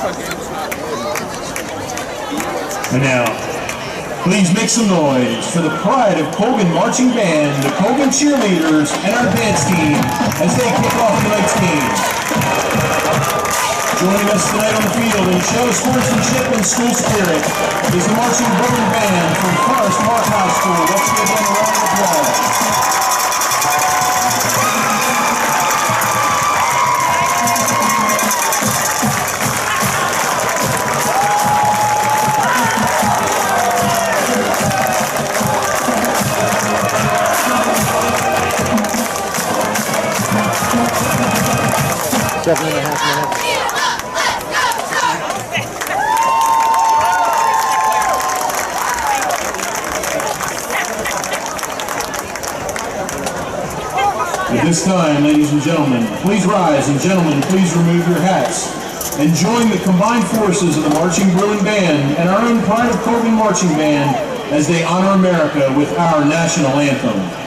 And now, please make some noise for the pride of Colgan Marching Band, the Colgan Cheerleaders, and our dance team as they kick off tonight's game. Joining us tonight on the field in show sportsmanship and school spirit is the Marching Brewing Band from Forest Park High School. Let's give them a round of applause. Seven and a half minutes. At this time, ladies and gentlemen, please rise, and gentlemen, please remove your hats and join the combined forces of the Marching Brewing Band and our own Pride of Colgan Marching Band as they honor America with our national anthem.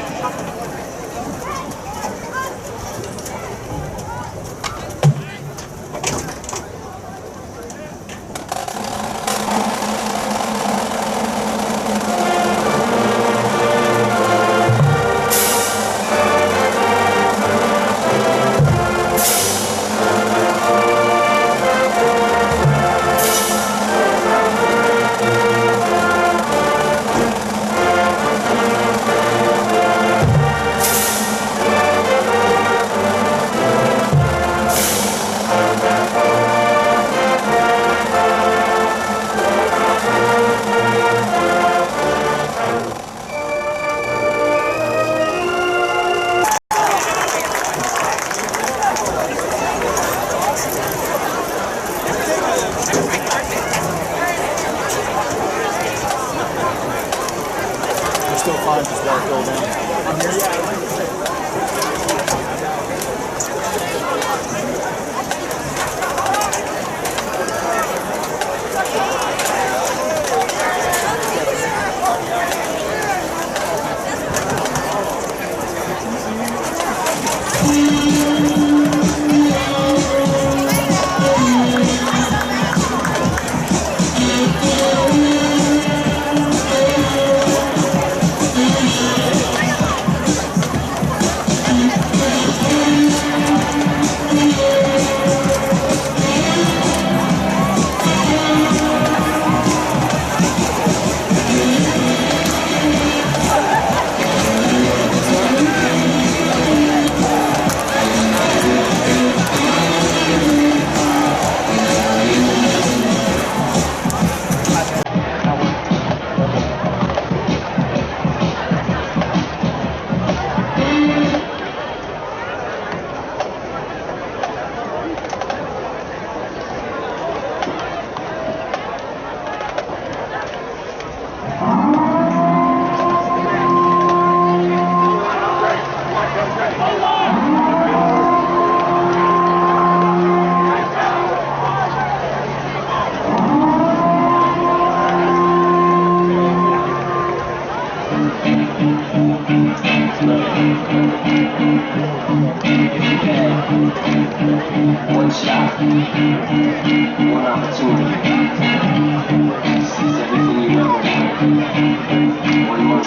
Still fine, just let it go down. One shot, one opportunity. Seize everything you ever want. One more.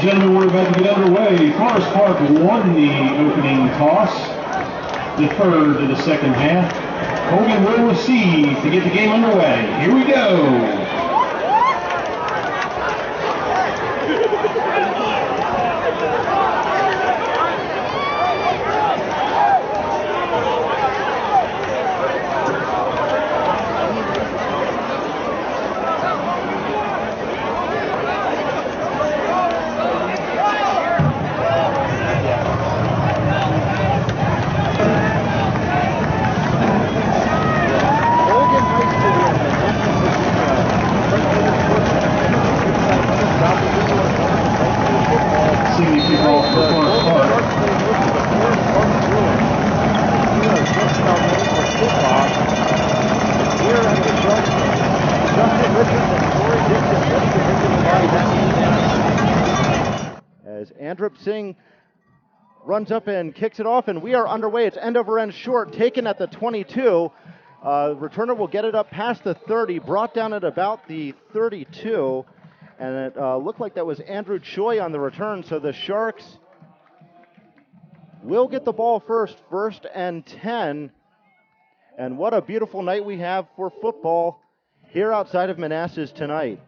and gentlemen, we're about to get underway. Forest Park won the opening toss, deferred to the second half. Colgan will receive to get the game underway. Here we go. As Andrup Singh runs up and kicks it off, and we are underway. It's end over end short, taken at the 22. Returner will get it up past the 30, brought down at about the 32, and it looked like that was Andrew Choi on the return, so the Sharks will get the ball first and 10. And what a beautiful night we have for football here outside of Manassas tonight.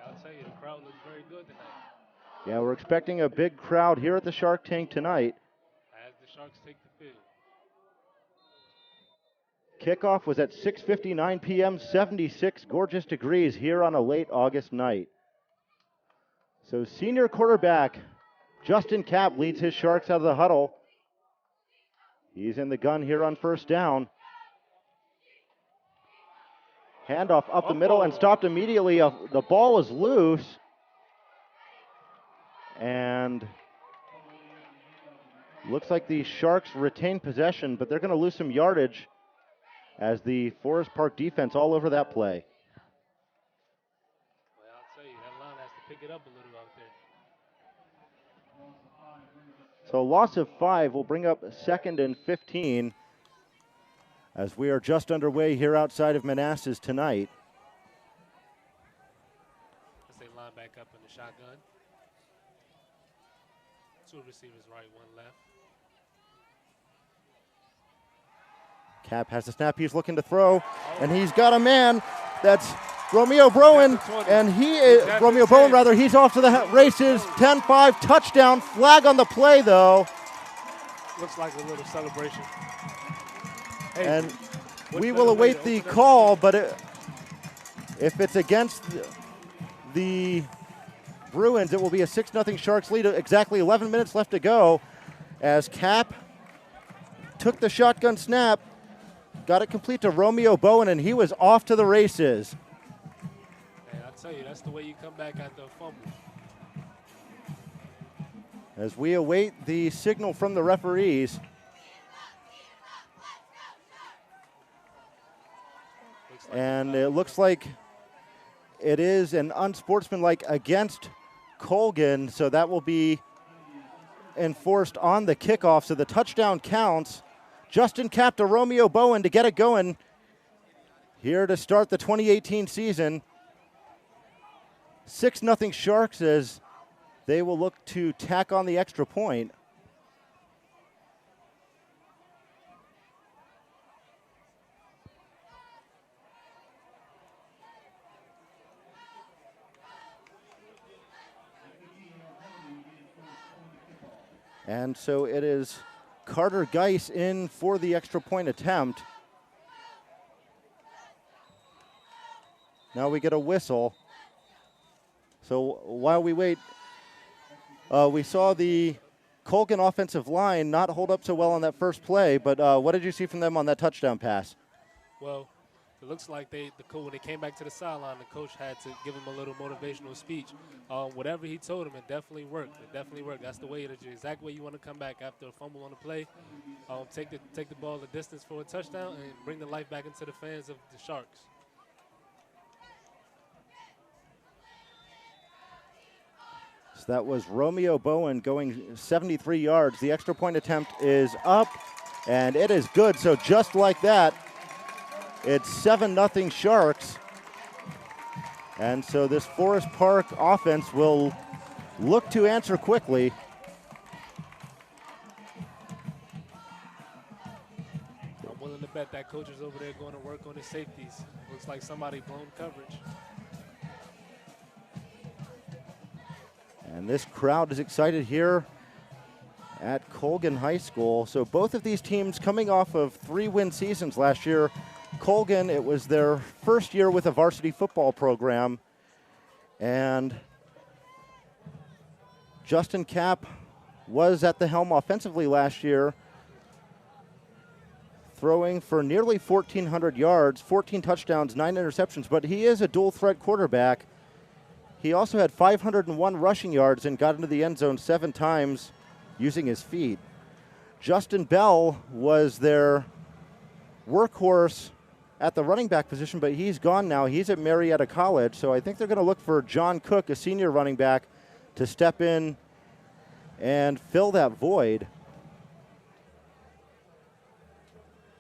I'll tell you, the crowd looks very good tonight. Yeah, we're expecting a big crowd here at the Shark Tank tonight. As the Sharks take the field. Kickoff was at 6:59 p.m., 76 gorgeous degrees here on a late August night. So senior quarterback Justin Kapp leads his Sharks out of the huddle. He's in the gun here on first down. Handoff up the middle and stopped immediately. The ball is loose. And looks like the Sharks retain possession, but they're going to lose some yardage as the Forest Park defense all over that play. Well, I'll tell you, that line has to pick it up a little out there. So a loss of 5 will bring up 2nd and 15 as we are just underway here outside of Manassas tonight. As they line back up in the shotgun. 2 receivers right, 1 left. Kapp has the snap, he's looking to throw, and he's got a man. That's Romeo Bowen, and he's off to the races. 10-5 touchdown, flag on the play though. Looks like a little celebration. Hey, and we will await the call, but if it's against the Bruins, it will be a 6-0 Sharks lead. Exactly 11 minutes left to go as Kapp took the shotgun snap, got it complete to Romeo Bowen, and he was off to the races. Hey, I'll tell you, that's the way you come back after a fumble. As we await the signal from the referees. And it looks like it is an unsportsmanlike against Colgan, so that will be enforced on the kickoff. So the touchdown counts. Justin Kapp to Romeo Bowen to get it going here to start the 2018 season. 6-0 Sharks as they will look to tack on the extra point. And so it is Carter Geis in for the extra point attempt. Now we get a whistle. So while we wait, we saw the Colgan offensive line not hold up so well on that first play, but what did you see from them on that touchdown pass? Well, it looks like when they came back to the sideline, the coach had to give him a little motivational speech. Whatever he told him, it definitely worked. It definitely worked. That's the exact way you want to come back after a fumble on the play. Take the ball the distance for a touchdown and bring the life back into the fans of the Sharks. So that was Romeo Bowen going 73 yards. The extra point attempt is up, and it is good. So just like that, it's 7-0 Sharks. And so this Forest Park offense will look to answer quickly. I'm willing to bet that coach is over there going to work on his safeties. Looks like somebody blown coverage. And this crowd is excited here at Colgan High School. So both of these teams coming off of 3-win seasons last year. Colgan, it was their first year with a varsity football program. And Justin Kapp was at the helm offensively last year, throwing for nearly 1,400 yards, 14 touchdowns, 9 interceptions, but he is a dual threat quarterback. He also had 501 rushing yards and got into the end zone 7 times using his feet. Justin Bell was their workhorse at the running back position, but he's gone now. He's at Marietta College, so I think they're going to look for John Cook, a senior running back, to step in and fill that void.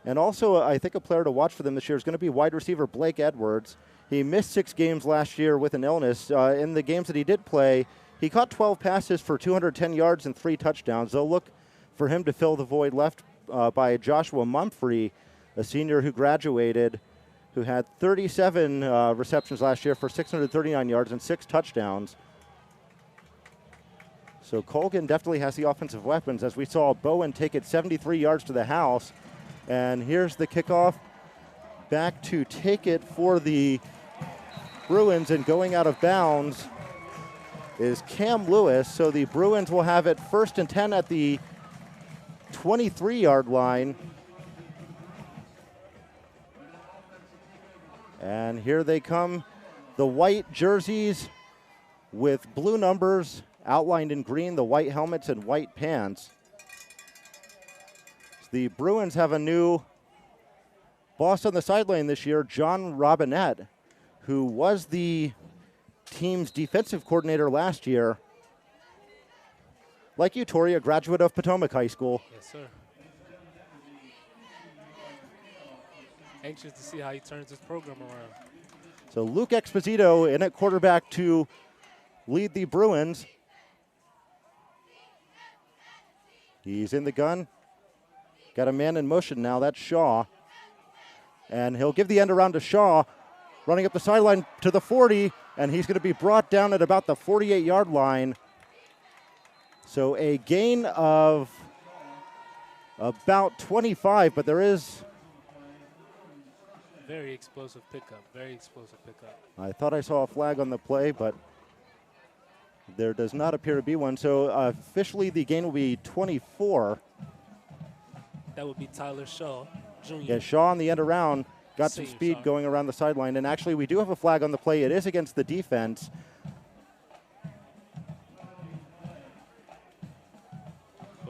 And also, I think a player to watch for them this year is going to be wide receiver Blake Edwards. He missed 6 games last year with an illness. In the games that he did play, he caught 12 passes for 210 yards and 3 touchdowns. They'll look for him to fill the void left by Joshua Mumphrey, a senior who graduated, who had 37 receptions last year for 639 yards and 6 touchdowns. So Colgan definitely has the offensive weapons, as we saw Bowen take it 73 yards to the house. And here's the kickoff back to take it for the Bruins, and going out of bounds is Cam Lewis. So the Bruins will have it 1st and 10 at the 23-yard line. And here they come, the white jerseys with blue numbers outlined in green, the white helmets and white pants. The Bruins have a new boss on the sideline this year, John Robinette, who was the team's defensive coordinator last year. Like you, Tori, a graduate of Potomac High School. Yes, sir. Anxious to see how he turns his program around. So Luke Exposito in at quarterback to lead the Bruins. He's in the gun. Got a man in motion now. That's Shaw. And he'll give the end around to Shaw, running up the sideline to the 40, and he's going to be brought down at about the 48-yard line. So a gain of about 25, but there is... Very explosive pickup, very explosive pickup. I thought I saw a flag on the play, but there does not appear to be one. So officially the gain will be 24. That would be Tyler Shaw, Jr. Yeah, Shaw on the end around got some speed going around the sideline. And actually, we do have a flag on the play. It is against the defense.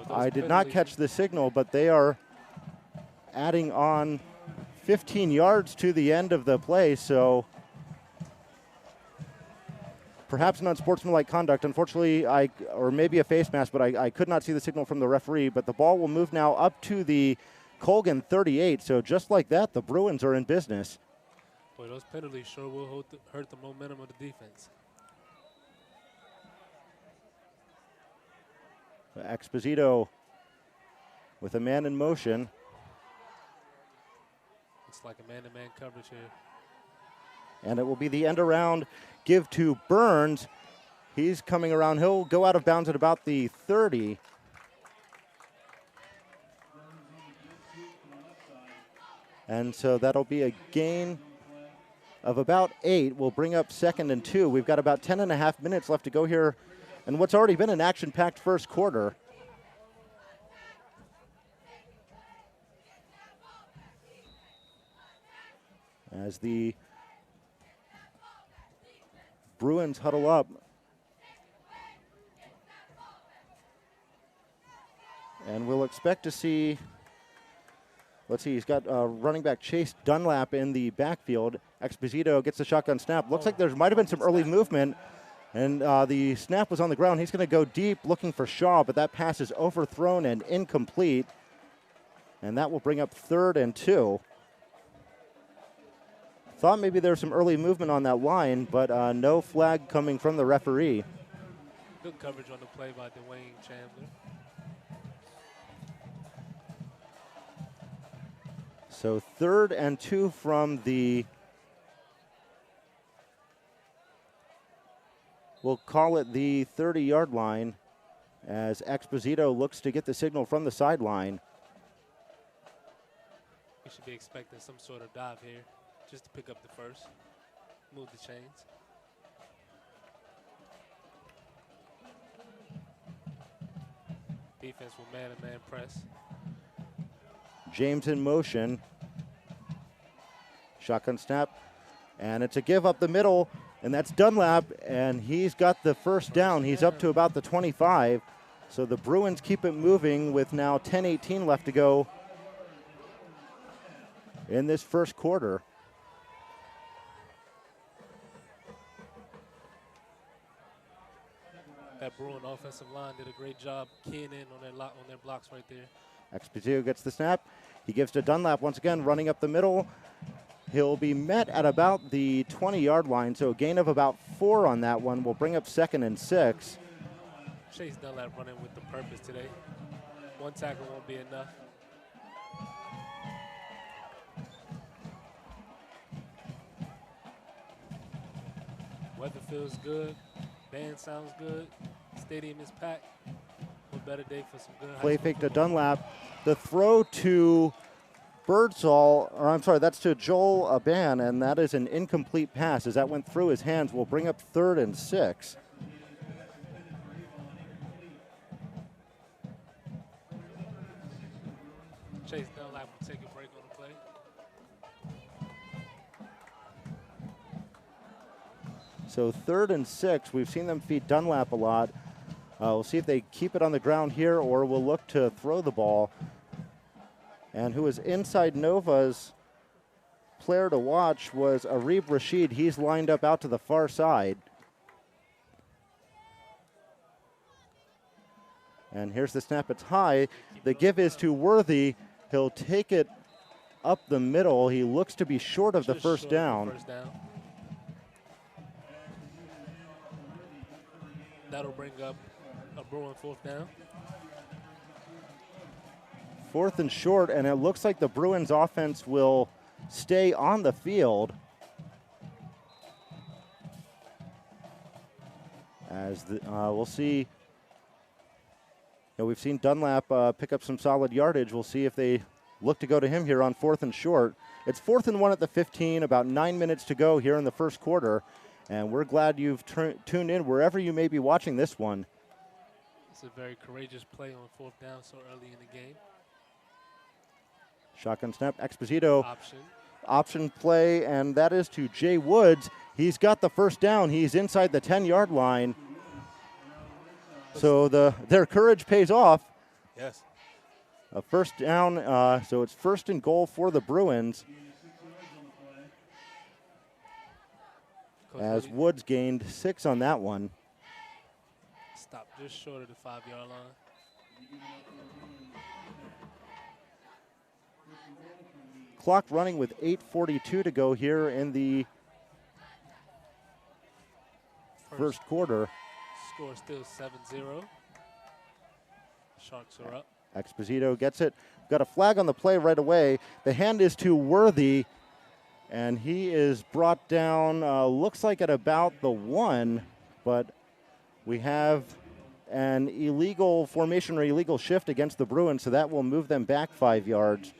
I did not catch the signal, but they are adding on 15 yards to the end of the play. So perhaps an unsportsmanlike conduct. Unfortunately, or maybe a face mask, but I could not see the signal from the referee. But the ball will move now up to the Colgan 38. So just like that, the Bruins are in business. Boy, those penalties sure will hurt the momentum of the defense. Exposito with a man in motion. It's like a man-to-man coverage here. And it will be the end around give to Burns. He's coming around. He'll go out of bounds at about the 30. And so that'll be a gain of about 8. We'll bring up 2nd and 2. We've got about 10.5 minutes left to go here in what's already been an action-packed first quarter. As the Bruins huddle up. And we'll expect to see, let's see, he's got running back Chase Dunlap in the backfield. Exposito gets the shotgun snap. Looks like there might have been some early movement, and the snap was on the ground. He's going to go deep looking for Shaw, but that pass is overthrown and incomplete. And that will bring up 3rd and 2. Thought maybe there was some early movement on that line, but no flag coming from the referee. Good coverage on the play by Dwayne Chandler. So 3rd and 2 from the, we'll call it the 30-yard line, as Exposito looks to get the signal from the sideline. We should be expecting some sort of dive here, just to pick up the first, move the chains. Defense will man-to-man press. James in motion. Shotgun snap. And it's a give up the middle, and that's Dunlap, and he's got the first down. He's up to about the 25. So the Bruins keep it moving with now 10:18 left to go in this first quarter. That Bruin offensive line did a great job keying in on their blocks right there. Exposito gets the snap. He gives to Dunlap once again, running up the middle. He'll be met at about the 20-yard line, so a gain of about 4 on that one will bring up 2nd and 6. Chase Dunlap running with the purpose today. One tackle won't be enough. Weather feels good. Band sounds good. Stadium is packed. What better day for some good Play fake to Dunlap. The throw to Birdsall, or I'm sorry, that's to Joel Aban, and that is an incomplete pass. As that went through his hands, will bring up 3rd and 6. Chase Dunlap will take a break on the play. So 3rd and 6. We've seen them feed Dunlap a lot. We'll see if they keep it on the ground here, or we'll look to throw the ball. And who was inside Nova's player to watch was Arib Rashid. He's lined up out to the far side. And here's the snap. It's high. The give is to Worthy. He'll take it up the middle. He looks to be short of the first down. That'll bring up a Bruin 4th down. 4th and short, and it looks like the Bruins offense will stay on the field. As we'll see, you know, we've seen Dunlap pick up some solid yardage. We'll see if they look to go to him here on 4th and short. It's 4th and 1 at the 15, about 9 minutes to go here in the first quarter. And we're glad you've tuned in wherever you may be watching this one. It's a very courageous play on 4th down so early in the game. Shotgun snap, Exposito. Option play, and that is to Jay Woods. He's got the first down. He's inside the 10-yard line. So their courage pays off. Yes. A first down, so it's 1st and goal for the Bruins. As Woods gained 6 on that one. Stop just short of the 5-yard line. Clock running with 8:42 to go here in the first quarter. Score still 7-0. Sharks are up. Exposito gets it. Got a flag on the play right away. The hand is to Worthy, and he is brought down, looks like at about the 1, but we have an illegal formation or illegal shift against the Bruins, so that will move them back 5 yards.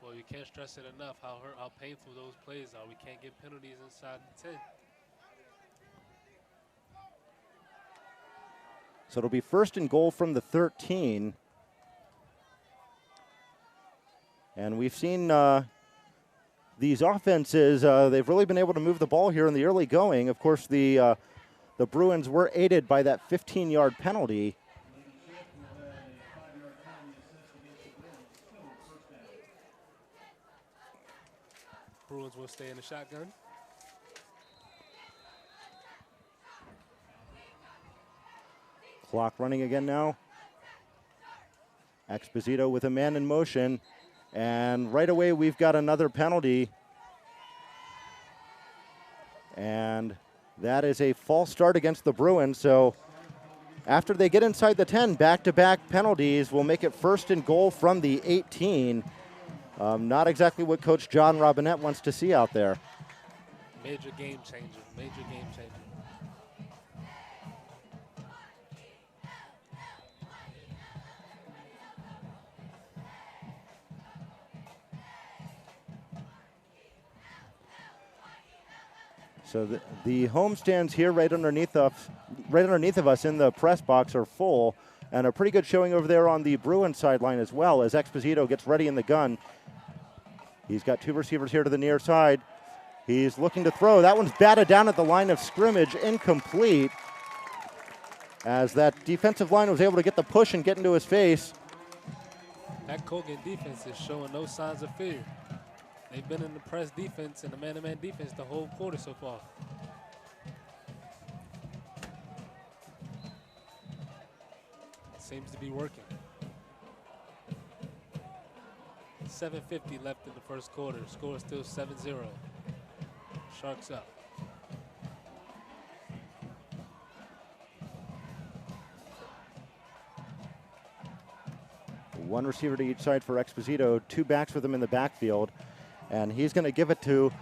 Well, you can't stress it enough how painful those plays are. We can't get penalties inside the 10. So it'll be 1st and goal from the 13. And we've seen these offenses, they've really been able to move the ball here in the early going. Of course, the Bruins were aided by that 15-yard penalty. Bruins will stay in the shotgun. Clock running again now. Exposito with a man in motion. And right away we've got another penalty. That is a false start against the Bruins, so after they get inside the 10, back-to-back penalties will make it first and goal from the 18. Not exactly what Coach John Robinette wants to see out there. Major game changer, major game changer. So the home stands here right underneath of us in the press box are full, and a pretty good showing over there on the Bruins sideline as well as Exposito gets ready in the gun. He's got two receivers here to the near side. He's looking to throw. That one's batted down at the line of scrimmage, incomplete, as that defensive line was able to get the push and get into his face. That Colgan defense is showing no signs of fear. They've been in the press defense and the man-to-man defense the whole quarter so far. Seems to be working. 7:50 left in the first quarter. Score is still 7-0. Sharks up. One receiver to each side for Exposito, two backs with him in the backfield, and he's going to give it to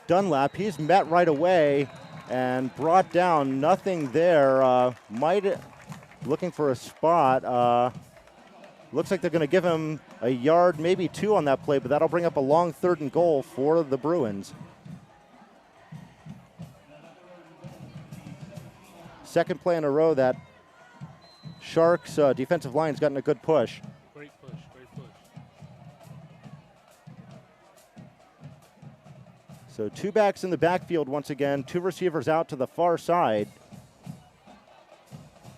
Dunlap. He's met right away and brought down. Nothing there. Looking for a spot. Looks like they're going to give him a yard, maybe two on that play, but that'll bring up a long 3rd and goal for the Bruins. Second play in a row that Sharks defensive line's gotten a good push. Great push, great push. So two backs in the backfield once again, two receivers out to the far side.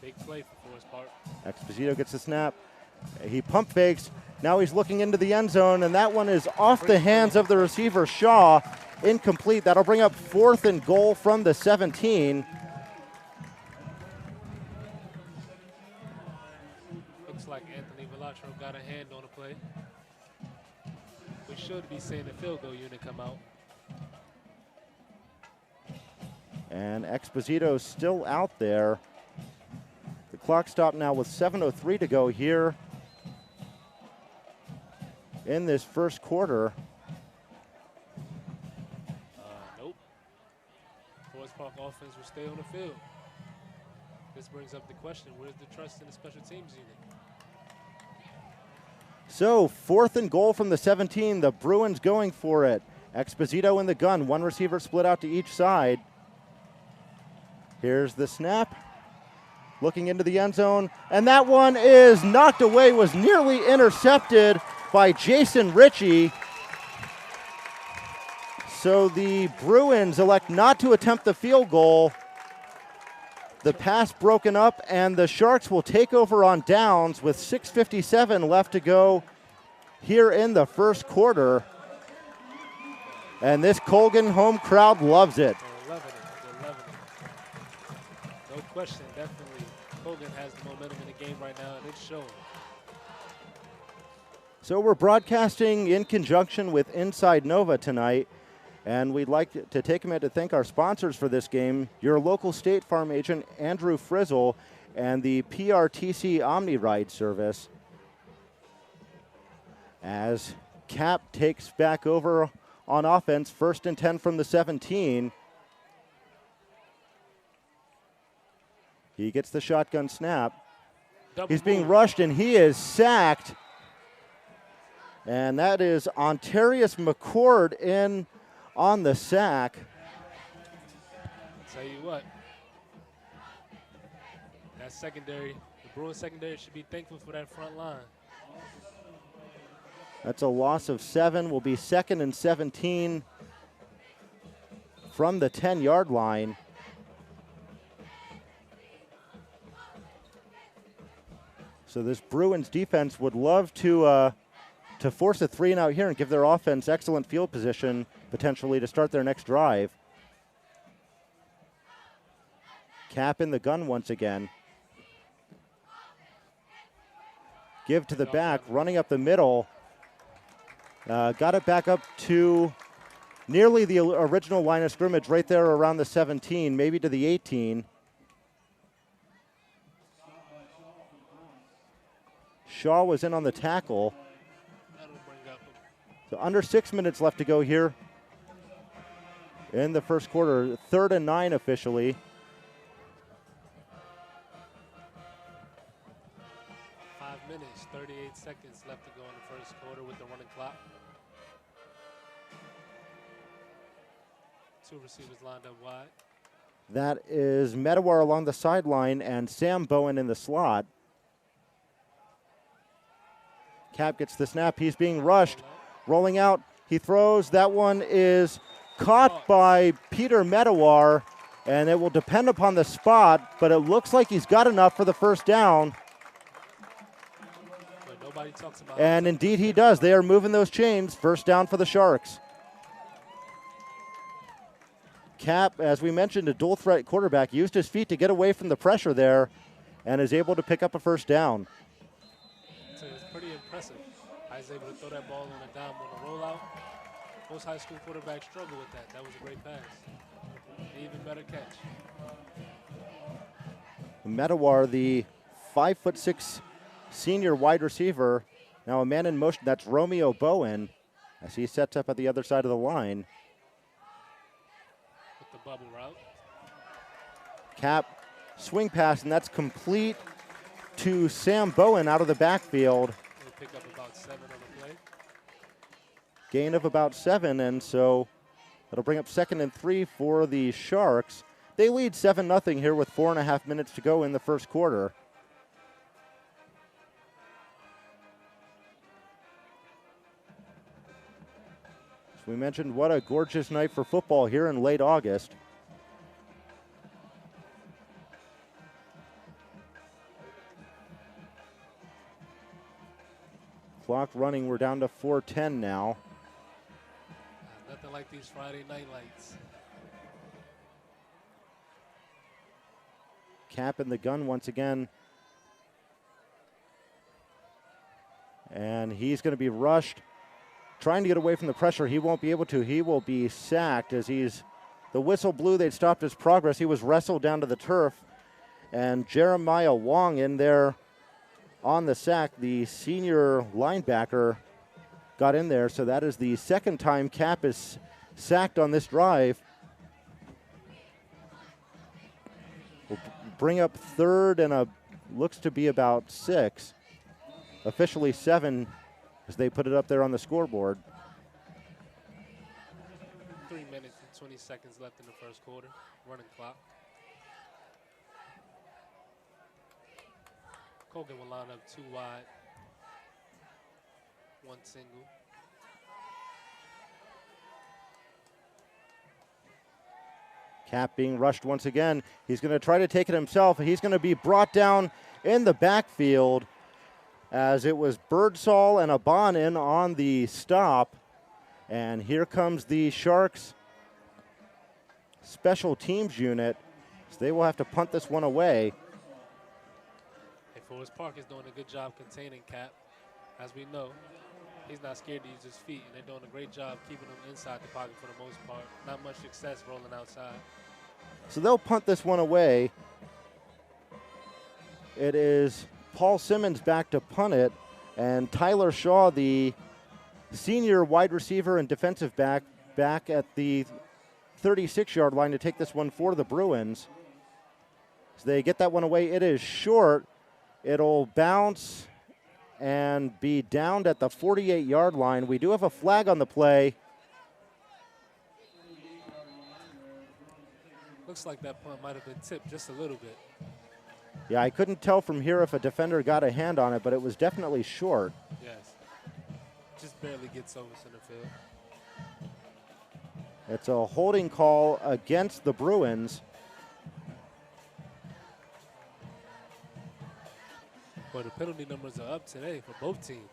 Big play for Forest Park. Exposito gets the snap. He pump fakes. Now he's looking into the end zone, and that one is off the hands of the receiver, Shaw. Incomplete. That'll bring up 4th and goal from the 17. Looks like Anthony Vellatro got a hand on the play. We should be seeing the field goal unit come out. And Exposito's still out there. The clock stopped now with 7:03 to go here in this first quarter. Nope. Forest Park offense will stay on the field. This brings up the question, where's the trust in the special teams unit? So 4th and goal from the 17. The Bruins going for it. Exposito in the gun. One receiver split out to each side. Here's the snap. Looking into the end zone. And that one is knocked away, was nearly intercepted by Jason Ritchie. So the Bruins elect not to attempt the field goal. The pass broken up, and the Sharks will take over on downs with 6:57 left to go here in the first quarter. And this Colgan home crowd loves it. They're loving it. They're loving it. No question, definitely. Colgan has the momentum in the game right now, and it's showing. So we're broadcasting in conjunction with Inside Nova tonight, and we'd like to take a minute to thank our sponsors for this game, your local State Farm agent, Andrew Frizzle, and the PRTC Omni Ride service. As Cap takes back over on offense, 1st and 10 from the 17. He gets the shotgun snap. He's being rushed, and he is sacked. And that is Ontarius McCord in on the sack. I'll tell you what, that secondary, the Bruins secondary should be thankful for that front line. That's a loss of 7. Will be 2nd and 17 from the 10-yard line. So this Bruins defense would love to force a 3-and-out here and give their offense excellent field position, potentially to start their next drive. Cap in the gun once again. Give to the back, running up the middle. Got it back up to nearly the original line of scrimmage, right there around the 17, maybe to the 18. Shaw was in on the tackle. So under 6 minutes left to go here in the first quarter. 3rd and 9 officially. Minutes, 38 seconds left to go in the first quarter with the running clock. 2 receivers lined up wide. That is Medawar along the sideline and Sam Bowen in the slot. Cap gets the snap. He's being rushed. Rolling out. He throws. That one is caught by Peter Medawar, and it will depend upon the spot, but it looks like he's got enough for the first down. And indeed he does. They are moving those chains. First down for the Sharks. Cap, as we mentioned, a dual threat quarterback, used his feet to get away from the pressure there and is able to pick up a first down. So it's pretty impressive. I was able to throw that ball on a dime on a rollout. Most high school quarterbacks struggle with that. That was a great pass. Even better catch. Medawar, the 5'6" senior wide receiver, now a man in motion. That's Romeo Bowen as he sets up at the other side of the line. With the bubble route. Cap swing pass, and that's complete to Sam Bowen out of the backfield. They pick up about 7 on the play. Gain of about 7, and so that'll bring up 2nd and 3 for the Sharks. They lead 7-0 here with 4.5 minutes to go in the first quarter. We mentioned what a gorgeous night for football here in late August. Clock running, we're down to 4:10 now. Nothing like these Friday night lights. Cap in the gun once again. And he's going to be rushed. Trying to get away from the pressure. He won't be able to. He will be sacked as the whistle blew. They'd stopped his progress. He was wrestled down to the turf. And Jeremiah Wong in there on the sack. The senior linebacker got in there. So that is the second time Cap is sacked on this drive. We'll bring up 3rd and looks to be about 6. Officially 7. As they put it up there on the scoreboard. 3 minutes and 20 seconds left in the first quarter. Running clock. Colgan will line up 2 wide. 1 single. Cap being rushed once again. He's going to try to take it himself. He's going to be brought down in the backfield, as it was Birdsall and Abanin on the stop. And here comes the Sharks special teams unit. So they will have to punt this one away. Hey, Forest Park is doing a good job containing Cap. As we know, he's not scared to use his feet, and they're doing a great job keeping him inside the pocket for the most part. Not much success rolling outside. So they'll punt this one away. It is Paul Simmons back to punt it, and Tyler Shaw, the senior wide receiver and defensive back at the 36-yard line to take this one for the Bruins. So they get that one away. It is short. It'll bounce and be downed at the 48-yard line. We do have a flag on the play. Looks like that punt might have been tipped just a little bit. Yeah, I couldn't tell from here if a defender got a hand on it, but it was definitely short. Yes. Just barely gets over center field. It's a holding call against the Bruins. But the penalty numbers are up today for both teams.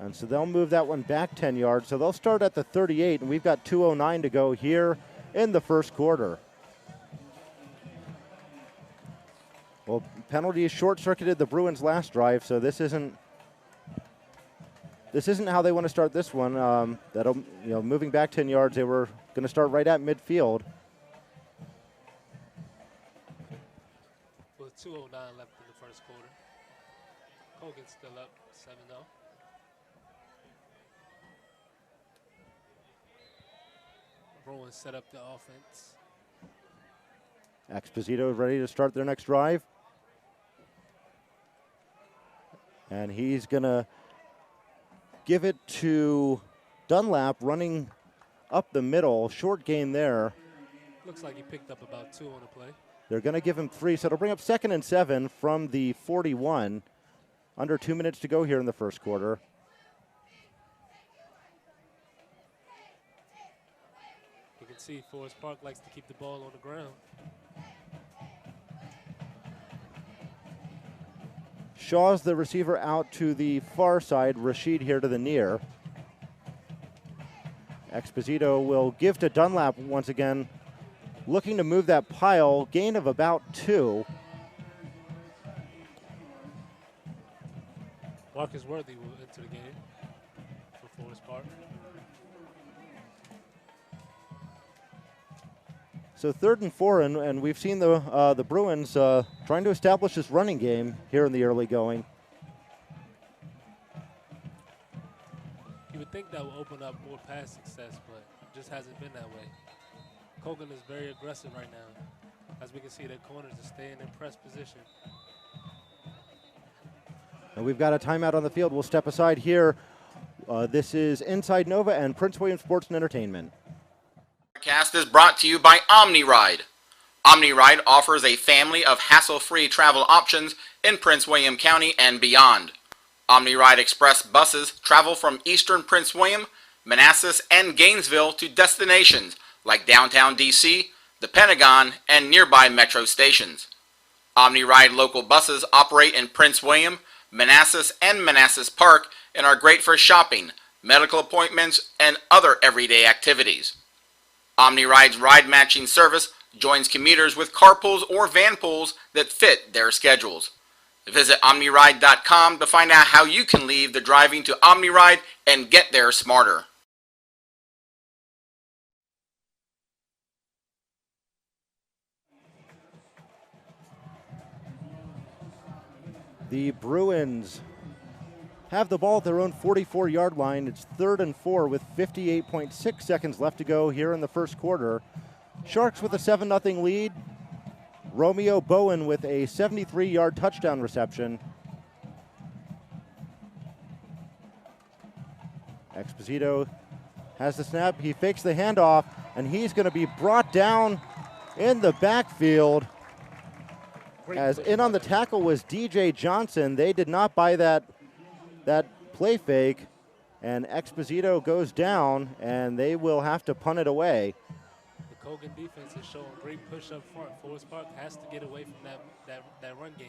And so they'll move that one back 10 yards. So they'll start at the 38, and we've got 2:09 to go here in the first quarter. Well, penalties short-circuited the Bruins last drive, so this isn't this isn't how they want to start this one. That'll, moving back 10 yards, they were going to start right at midfield. With 2:09 left in the first quarter. Colgan still up 7-0. Bruins set up the offense. Exposito ready to start their next drive. And he's going to give it to Dunlap running up the middle. Short gain there. Looks like he picked up about 2 on the play. They're going to give him 3, so it'll bring up 2nd and 7 from the 41. Under 2 minutes to go here in the first quarter. You can see Forest Park likes to keep the ball on the ground. Shaw's the receiver out to the far side. Rashid here to the near. Exposito will give to Dunlap once again. Looking to move that pile. Gain of about 2. Marcus Worthy will enter the game for Forest Park. So 3rd and 4, and we've seen the Bruins trying to establish this running game here in the early going. You would think that will open up more pass success, but it just hasn't been that way. Colgan is very aggressive right now. As we can see, their corners are staying in press position. And we've got a timeout on the field. We'll step aside here. This is Inside Nova and Prince William Sports and Entertainment. Podcast is brought to you by OmniRide. OmniRide offers a family of hassle-free travel options in Prince William County and beyond. OmniRide Express buses travel from eastern Prince William, Manassas, and Gainesville to destinations like downtown D.C., the Pentagon, and nearby metro stations. OmniRide local buses operate in Prince William, Manassas, and Manassas Park and are great for shopping, medical appointments, and other everyday activities. OmniRide's ride matching service joins commuters with carpools or van pools that fit their schedules. Visit OmniRide.com to find out how you can leave the driving to OmniRide and get there smarter. The Bruins have the ball at their own 44-yard line. It's 3rd and 4 with 58.6 seconds left to go here in the first quarter. Sharks with a 7-0 lead. Romeo Bowen with a 73-yard touchdown reception. Exposito has the snap. He fakes the handoff, and he's going to be brought down in the backfield. As in on the tackle was DJ Johnson. They did not buy that play fake, and Exposito goes down, and they will have to punt it away. The Colgan defense is showing great push up front. Forest Park has to get away from that run game.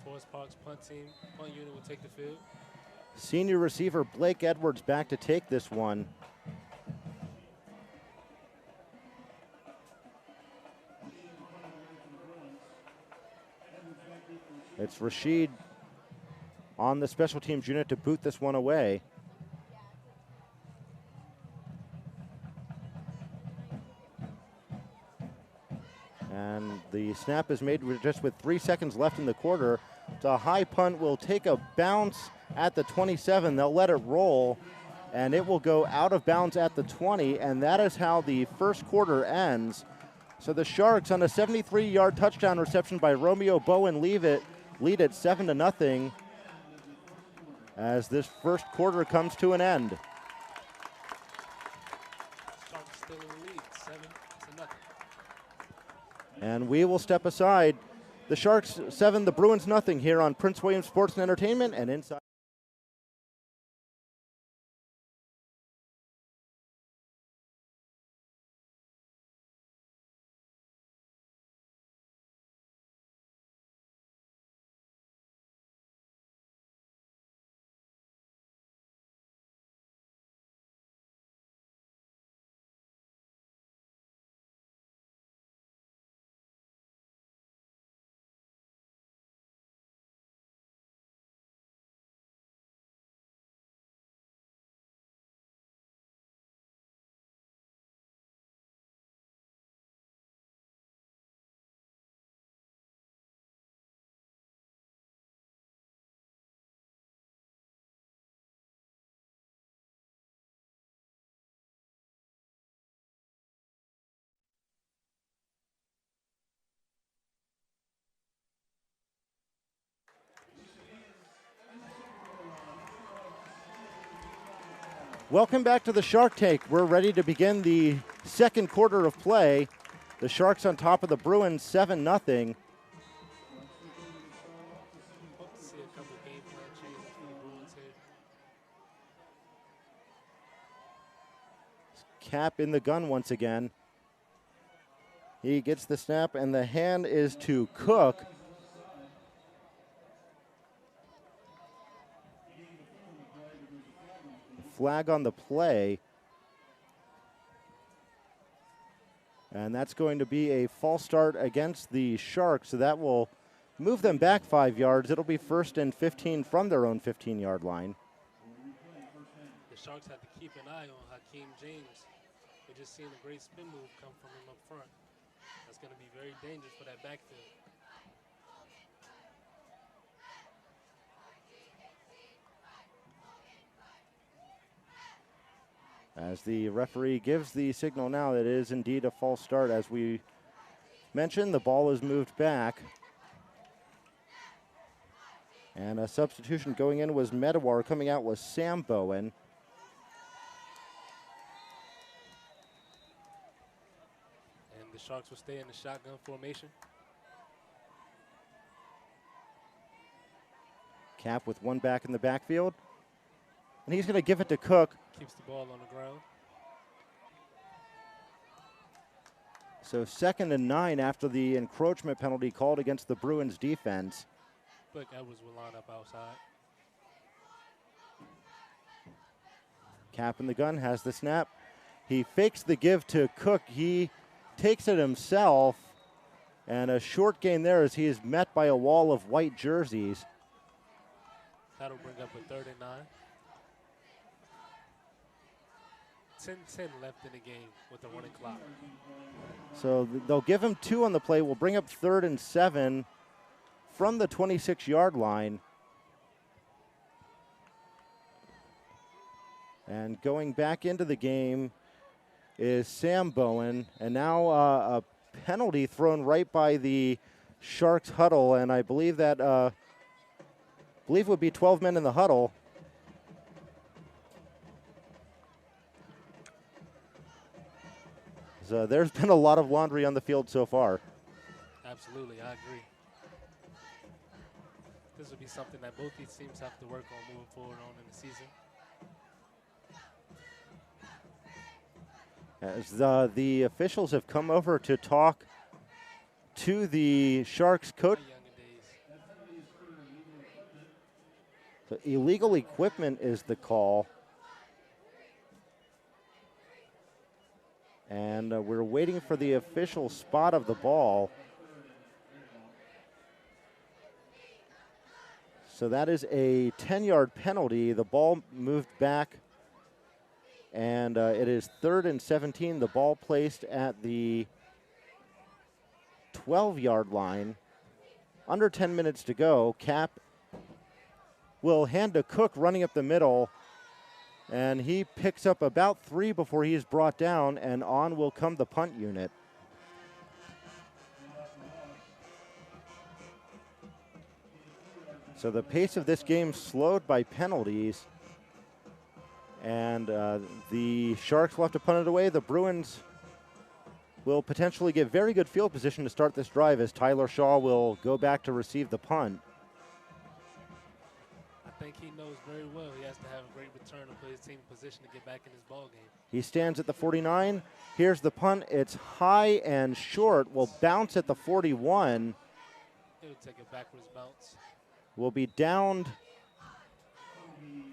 Forest Park's punt unit will take the field. Senior receiver Blake Edwards back to take this one. It's Rashid on the special teams unit to boot this one away. And the snap is made just with 3 seconds left in the quarter. It's a high punt, will take a bounce at the 27. They'll let it roll, and it will go out of bounds at the 20, and that is how the first quarter ends. So the Sharks, on a 73-yard touchdown reception by Romeo Bowen, lead it 7-0 as this first quarter comes to an end. Sharks still in the lead, 7-0. And we will step aside. The Sharks 7, the Bruins 0 here on Prince William Sports and Entertainment and Inside. Welcome back to the Shark Tank. We're ready to begin the second quarter of play. The Sharks on top of the Bruins 7-0. Hope to see a couple game plan changes for the Bruins here. Cap in the gun once again. He gets the snap, and the hand is to Cook. Flag on the play. And that's going to be a false start against the Sharks, so that will move them back 5 yards. It'll be 1st and 15 from their own 15-yard line. The Sharks have to keep an eye on Hakeem James. We're just seeing a great spin move come from him up front. That's going to be very dangerous for that backfield. As the referee gives the signal now, that it is indeed a false start. As we mentioned, the ball is moved back. And a substitution going in was Medawar. Coming out was Sam Bowen. And the Sharks will stay in the shotgun formation. Cap with one back in the backfield. And he's going to give it to Cook. Keeps the ball on the ground. So 2nd and 9 after the encroachment penalty called against the Bruins defense. Blake Edwards will line up outside. Cap in the gun, has the snap. He fakes the give to Cook. He takes it himself. And a short gain there as he is met by a wall of white jerseys. That'll bring up a 3rd and 9. 10-10 left in the game with the running clock. So they'll give him 2 on the play. We'll bring up 3rd and 7 from the 26-yard line. And going back into the game is Sam Bowen. And now a penalty thrown right by the Sharks huddle. And I believe that would be 12 men in the huddle. So there's been a lot of laundry on the field so far. Absolutely, I agree. This will be something that both these teams have to work on moving forward on in the season. As the officials have come over to talk to the Sharks coach. So illegal equipment is the call. And we're waiting for the official spot of the ball. So that is a 10-yard penalty. The ball moved back. And it is 3rd and 17. The ball placed at the 12-yard line. Under 10 minutes to go. Cap will hand to Cook running up the middle. And he picks up about 3 before he is brought down, and on will come the punt unit. So the pace of this game slowed by penalties. And the Sharks will have to punt it away. The Bruins will potentially get very good field position to start this drive as Tyler Shaw will go back to receive the punt. I think he knows very well he has to have a great return to put his team in position to get back in this ball game. He stands at the 49. Here's the punt. It's high and short. Will bounce at the 41. He'll take a backwards bounce. Will be downed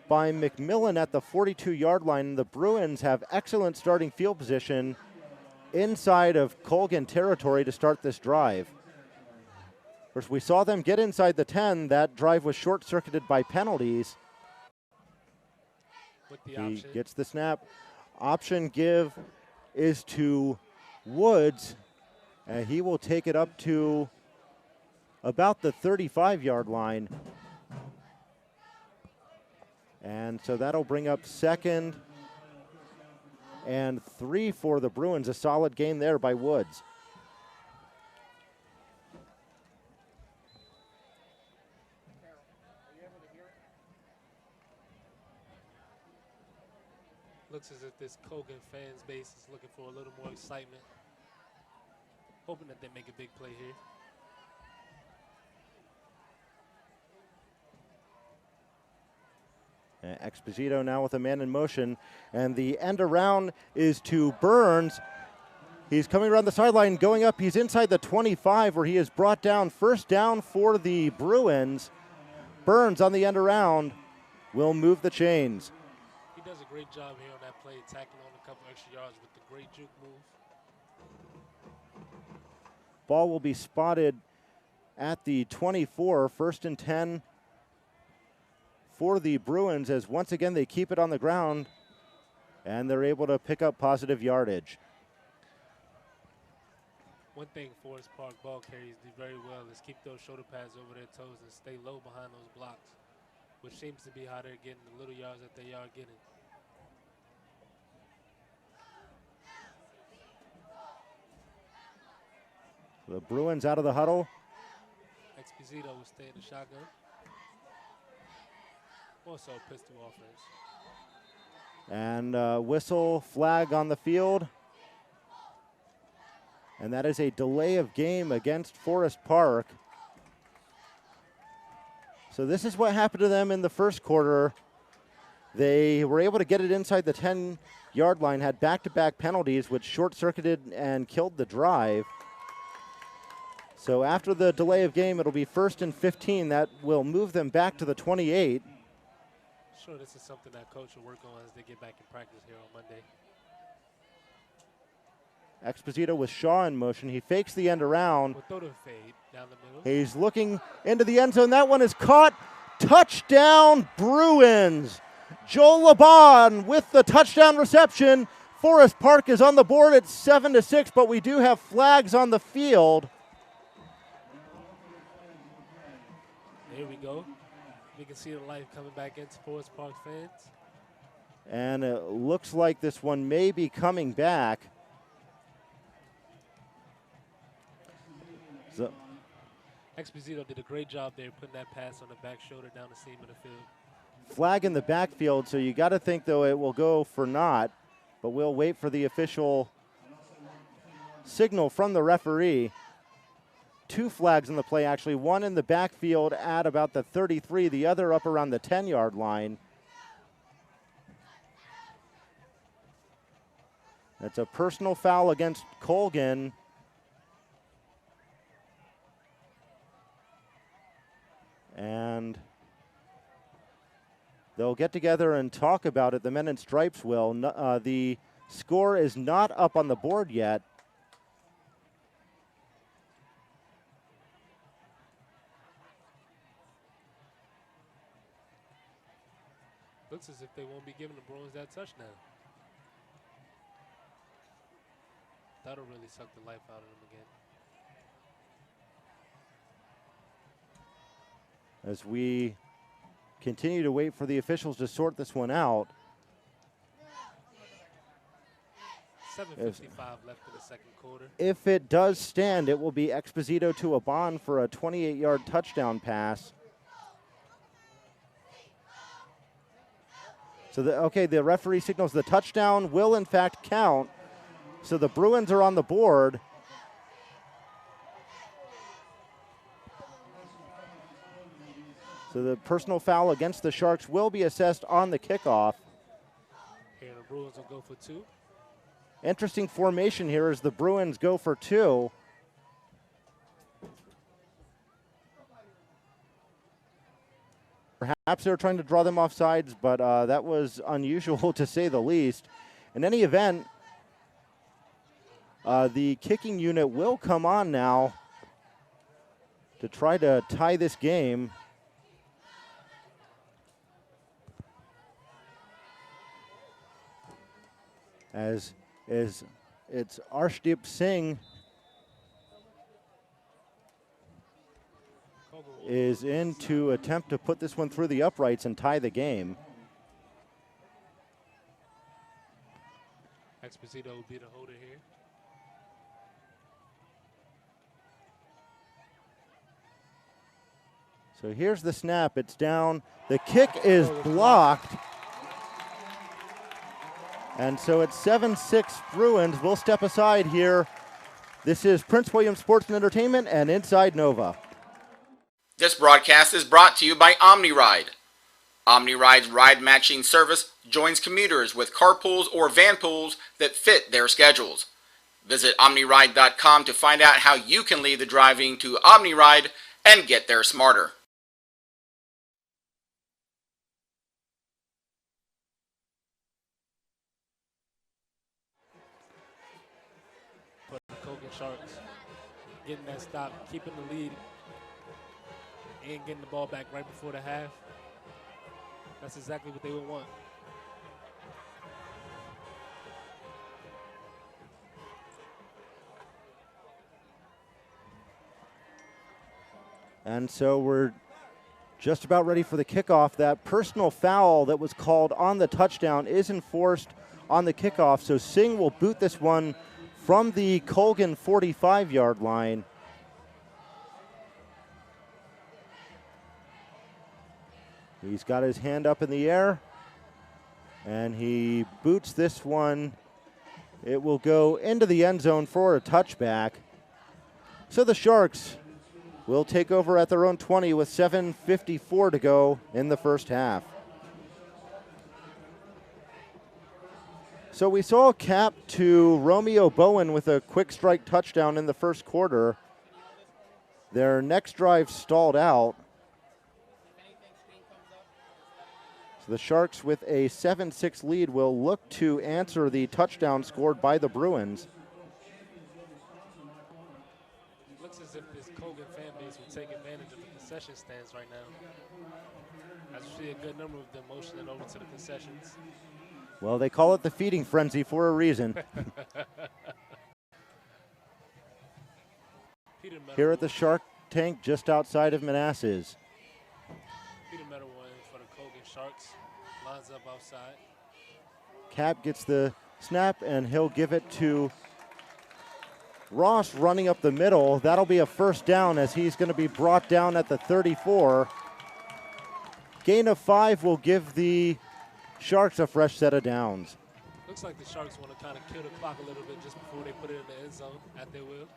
by McMillan at the 42-yard line. The Bruins have excellent starting field position inside of Colgan territory to start this drive. Of course, we saw them get inside the 10. That drive was short-circuited by penalties. With the He option. gets the snap. Option give is to Woods. And he will take it up to about the 35-yard line. And so that'll bring up 2nd and 3 for the Bruins. A solid gain there by Woods. Looks as if this Colgan fans base is looking for a little more excitement. Hoping that they make a big play here. Exposito now with a man in motion, and the end around is to Burns. He's coming around the sideline, going up. He's inside the 25 where he is brought down. First down for the Bruins. Burns on the end around will move the chains. He does a great job here on that play, tacking on a couple extra yards with the great juke move. Ball will be spotted at the 24, 1st and 10 for the Bruins, as once again they keep it on the ground and they're able to pick up positive yardage. One thing Forest Park ball carriers do very well is keep those shoulder pads over their toes and stay low behind those blocks, which seems to be how they're getting the little yards that they are getting. The Bruins out of the huddle. Exposito will stay in the shotgun. Also a pistol offense. And whistle, flag on the field. And that is a delay of game against Forest Park. So this is what happened to them in the first quarter. They were able to get it inside the 10-yard line, had back-to-back penalties, which short-circuited and killed the drive. So after the delay of game, it'll be 1st and 15. That will move them back to the 28. Sure, this is something that coach will work on as they get back in practice here on Monday. Exposito with Shaw in motion. He fakes the end around. We'll throw the fade down the middle. He's looking into the end zone. That one is caught. Touchdown, Bruins. Joel Laban with the touchdown reception. Forest Park is on the board at 7-6, but we do have flags on the field. Here we go. We can see the life coming back into Forest Park fans. And it looks like this one may be coming back. So Exposito did a great job there putting that pass on the back shoulder down the seam of the field. flag in the backfield, so you got to think, though, it will go for naught. But we'll wait for the official signal from the referee. 2 flags in the play, actually. One in the backfield at about the 33, the other up around the 10-yard line. That's a personal foul against Colgan. And they'll get together and talk about it. The men in stripes will. The score is not up on the board yet. Looks as if they won't be giving the Bruins that touchdown. That'll really suck the life out of them again. As we continue to wait for the officials to sort this one out. 7:55 left in the second quarter. If it does stand, it will be Exposito to Aban for a 28-yard touchdown pass. So, the referee signals the touchdown will, in fact, count. So the Bruins are on the board. So the personal foul against the Sharks will be assessed on the kickoff. Here the Bruins will go for 2. Interesting formation here as the Bruins go for 2. Perhaps they were trying to draw them off sides, but that was unusual to say the least. In any event, the kicking unit will come on now to try to tie this game. As it's Arshdeep Singh is in to attempt to put this one through the uprights and tie the game. Exposito will be the holder here. So here's the snap. It's down. The kick is blocked. And so it's 7-6 Bruins. We'll step aside here. This is Prince William Sports and Entertainment and Inside Nova. This broadcast is brought to you by OmniRide. OmniRide's ride matching service joins commuters with carpools or van pools that fit their schedules. Visit OmniRide.com to find out how you can leave the driving to OmniRide and get there smarter. But the Colgan Sharks getting that stop, keeping the lead, and getting the ball back right before the half. That's exactly what they would want. And so we're just about ready for the kickoff. That personal foul that was called on the touchdown is enforced on the kickoff. So Singh will boot this one from the Colgan 45-yard line. He's got his hand up in the air, and he boots this one. It will go into the end zone for a touchback. So the Sharks will take over at their own 20 with 7:54 to go in the first half. So we saw a cap to Romeo Bowen with a quick strike touchdown in the first quarter. Their next drive stalled out. So the Sharks with a 7-6 lead will look to answer the touchdown scored by the Bruins. It looks as if this Colgan fan base will take advantage of the concession stands right now. I see a good number of them motioning over to the concessions. Well, they call it the feeding frenzy for a reason. Here at the Shark Tank just outside of Manassas. Peter Meadow for the Colgan Sharks. Lines up outside. Cap gets the snap, and he'll give it to Ross running up the middle. That'll be a first down as he's going to be brought down at the 34. Gain of 5 will give the Sharks a fresh set of downs. Looks like the Sharks want to kind of kill the clock a little bit just before they put it in the end zone at their will.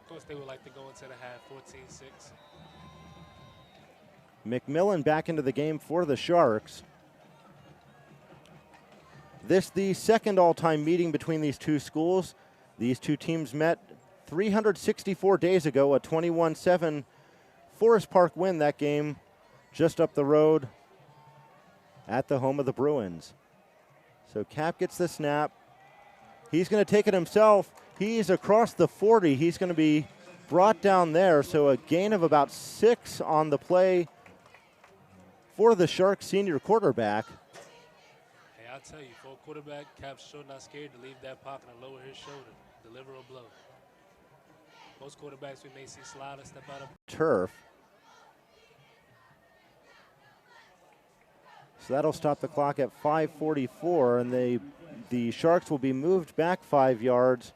Of course, they would like to go into the half 14-6. McMillan back into the game for the Sharks. This the second all-time meeting between these two schools. These two teams met 364 days ago, a 21-7 Forest Park win. That game just up the road at the home of the Bruins. So Cap gets the snap. He's going to take it himself. He's across the 40. He's going to be brought down there. So a gain of about 6 on the play for the Sharks senior quarterback. Hey, I'll tell you, for a quarterback, Cap's sure not scared to leave that pocket and lower his shoulder, deliver a blow. Most quarterbacks we may see slide and step out of turf. So that'll stop the clock at 5:44, and the Sharks will be moved back 5 yards.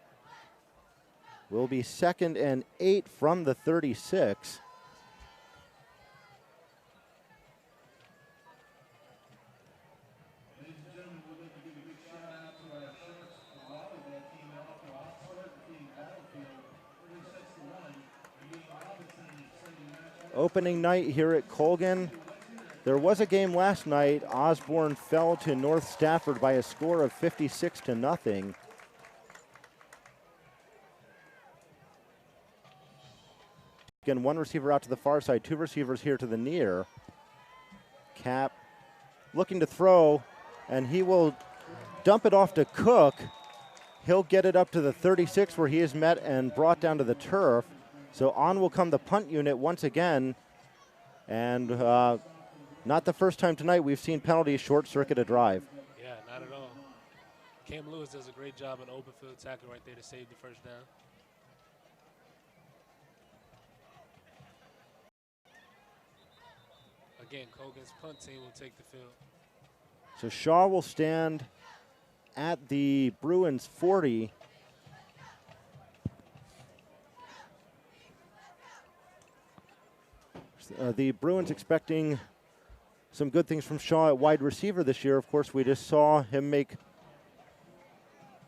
Will be 2nd and 8 from the 36. Opening night here at Colgan. There was a game last night. Osborne fell to North Stafford by a score of 56-0. Again, one receiver out to the far side, 2 receivers here to the near. Cap looking to throw, and he will dump it off to Cook. He'll get it up to the 36 where he is met and brought down to the turf. So on will come the punt unit once again. And not the first time tonight we've seen penalties short-circuit a drive. Yeah, not at all. Cam Lewis does a great job in open field tackle right there to save the first down. Again, Colgan's punt team will take the field. So Shaw will stand at the Bruins 40. The Bruins expecting some good things from Shaw at wide receiver this year. Of course, we just saw him make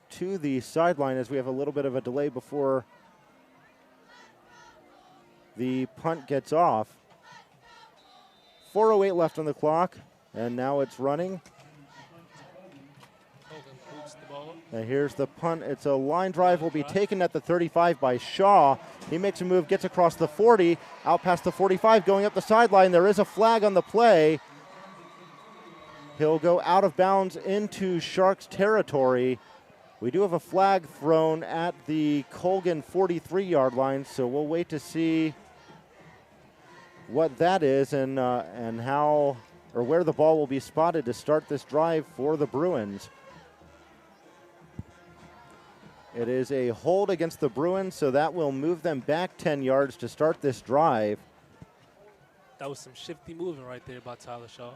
to the sideline as we have a little bit of a delay before the punt gets off. 4:08 left on the clock, and now it's running. Colgan boots the ball. And here's the punt. It's a line drive, will be taken at the 35 by Shaw. He makes a move, gets across the 40, out past the 45, going up the sideline. There is a flag on the play. He'll go out of bounds into Sharks territory. We do have a flag thrown at the Colgan 43-yard line, so we'll wait to see what that is and how or where the ball will be spotted to start this drive for the Bruins. It is a hold against the Bruins, so that will move them back 10 yards to start this drive. That was some shifty moving right there by Tyler Shaw.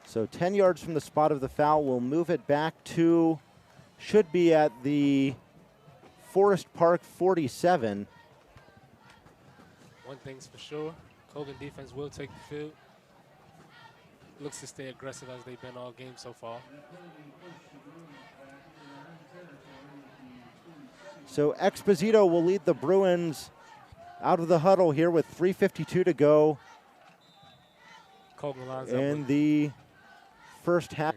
So 10 yards from the spot of the foul, we'll move it back to, should be at the Forest Park 47. One thing's for sure, Colgan defense will take the field. Looks to stay aggressive as they've been all game so far. So Exposito will lead the Bruins out of the huddle here with 3:52 to go Colgan lines up in with the first half.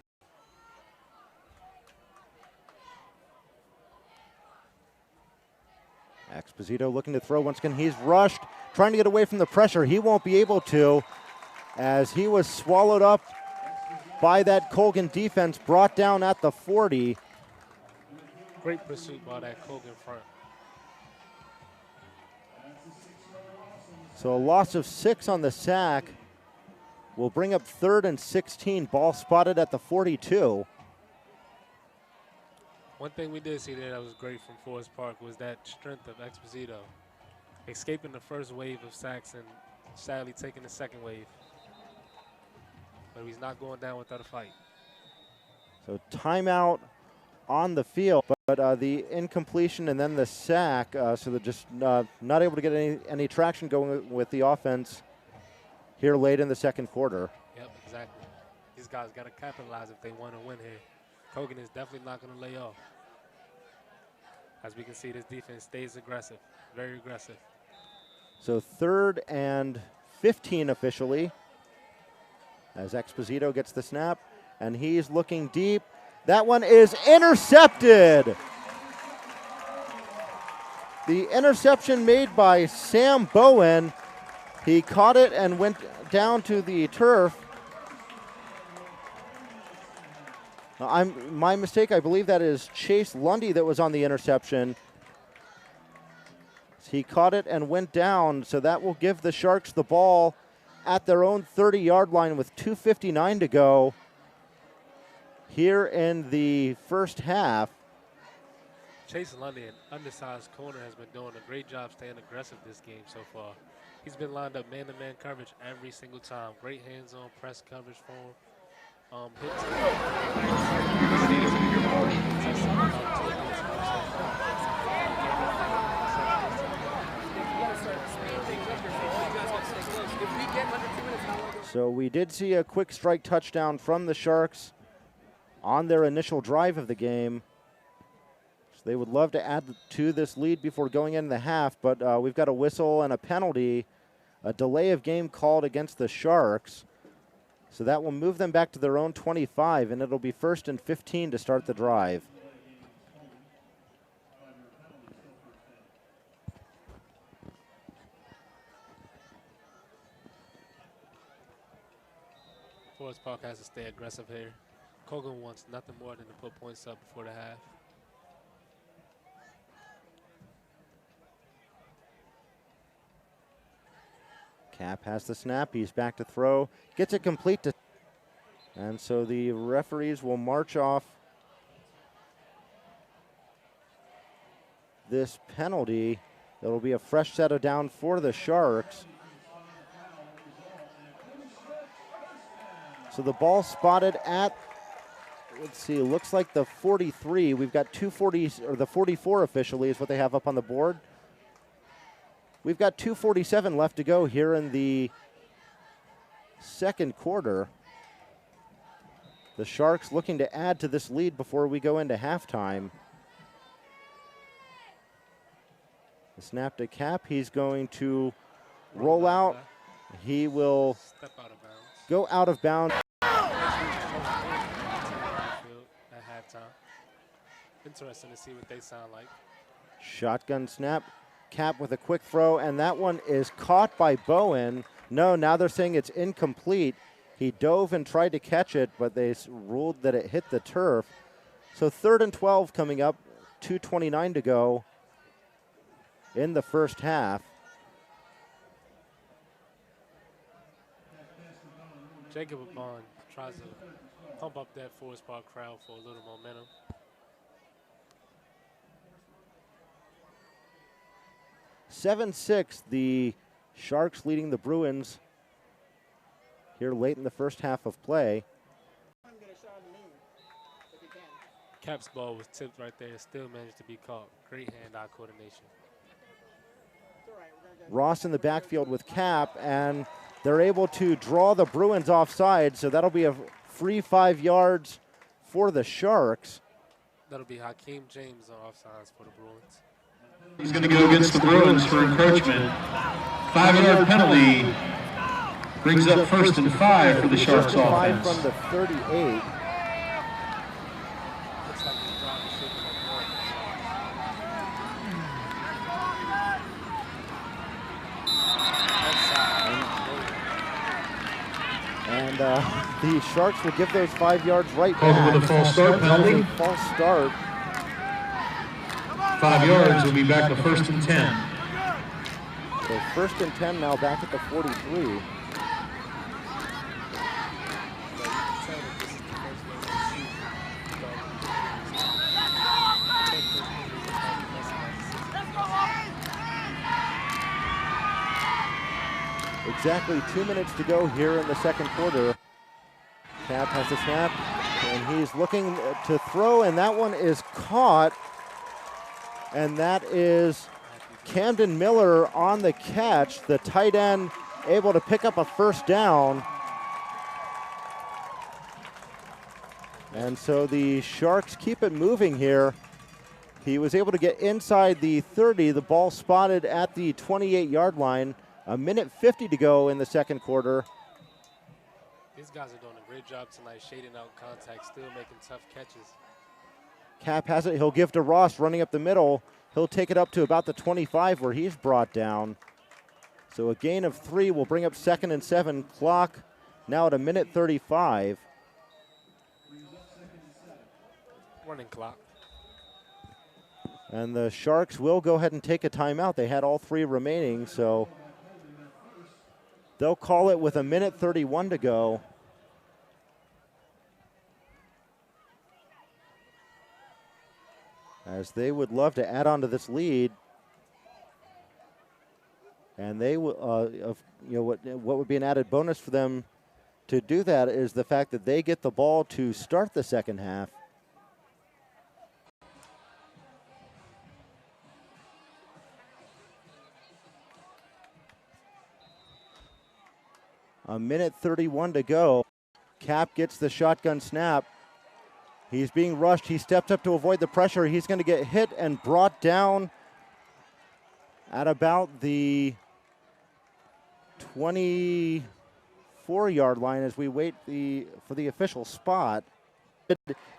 Exposito looking to throw once again. He's rushed, trying to get away from the pressure. He won't be able to, as he was swallowed up by that Colgan defense, brought down at the 40. great pursuit by that Colgan front. So a loss of 6 on the sack will bring up 3rd and 16. Ball spotted at the 42. One thing we did see there that was great from Forest Park was that strength of Exposito, escaping the first wave of sacks and sadly taking the second wave. But he's not going down without a fight. So timeout on the field, but the incompletion and then the sack, so they're just not able to get any traction going with the offense here late in the second quarter. Yep, exactly. These guys got to capitalize if they want to win here. Colgan is definitely not going to lay off. As we can see, this defense stays aggressive, very aggressive. So 3rd and 15 officially, as Exposito gets the snap, and he's looking deep. That one is intercepted. The interception made by Sam Bowen. He caught it and went down to the turf. My mistake, I believe that is Chase Lundy that was on the interception. He caught it and went down, so that will give the Sharks the ball at their own 30-yard line with 2:59 to go here in the first half. Chase Lundy, an undersized corner, has been doing a great job staying aggressive this game so far. He's been lined up man-to-man coverage every single time. Great hands-on press coverage for him. So we did see a quick strike touchdown from the Sharks on their initial drive of the game. So they would love to add to this lead before going into the half, but we've got a whistle and a penalty, a delay of game called against the Sharks. So that will move them back to their own 25, and it'll be 1st and 15 to start the drive. Forest Park has to stay aggressive here. Colgan wants nothing more than to put points up before the half. Cap has the snap. He's back to throw. Gets it complete to. And so the referees will march off this penalty. It'll be a fresh set of down for the Sharks. So the ball spotted at let's see, looks like the 43. We've got 240, or the 44 officially is what they have up on the board. We've got 2:47 left to go here in the second quarter. The Sharks looking to add to this lead before we go into halftime. The snap to Cap. He's going to roll out. He will Step out of bounds. go out of bounds. At halftime. Interesting to see what they sound like. Shotgun snap. Cap with a quick throw, and that one is caught by Bowen. No, now they're saying it's incomplete. He dove and tried to catch it, but they ruled that it hit the turf. So 3rd and 12 coming up, 2:29 to go in the first half. Jacob Bond tries to pump up that Forest Park crowd for a little momentum. (7-6), the Sharks leading the Bruins here late in the first half of play. Cap's ball was tipped right there, still managed to be caught. Great hand-eye coordination. Ross in the backfield with Cap, and they're able to draw the Bruins offside, so that'll be a free 5 yards for the Sharks. That'll be Hakeem James on offsides for the Bruins. He's going to go against the Bruins for encroachment. 5-yard penalty brings up 1st and 5 for the Sharks offense. From the 38. Looks like he's trying to shoot him up. And the Sharks will give those 5 yards right Called back. with a false start penalty. False start. 5 yards will be back to 1st and 10. So 1st and 10 now back at the 43. Exactly 2 minutes to go here in the second quarter. Cap has the snap, and he's looking to throw, and that one is caught. And that is Camden Miller on the catch. The tight end able to pick up a first down. And so the Sharks keep it moving here. He was able to get inside the 30. The ball spotted at the 28-yard line. 1:50 to go in the second quarter. These guys are doing a great job tonight, shading out contact, still making tough catches. Cap has it. He'll give to Ross running up the middle. He'll take it up to about the 25 where he's brought down. So a gain of 3 will bring up 2nd and 7. Clock now at 1:35. Running clock. And the Sharks will go ahead and take a timeout. They had all 3 remaining, so they'll call it with 1:31 to go. As they would love to add on to this lead. And they will, what would be an added bonus for them to do that is the fact that they get the ball to start the second half. A 1:31 to go. Cap gets the shotgun snap. He's being rushed. He steps up to avoid the pressure. He's going to get hit and brought down at about the 24-yard line as we wait for the official spot.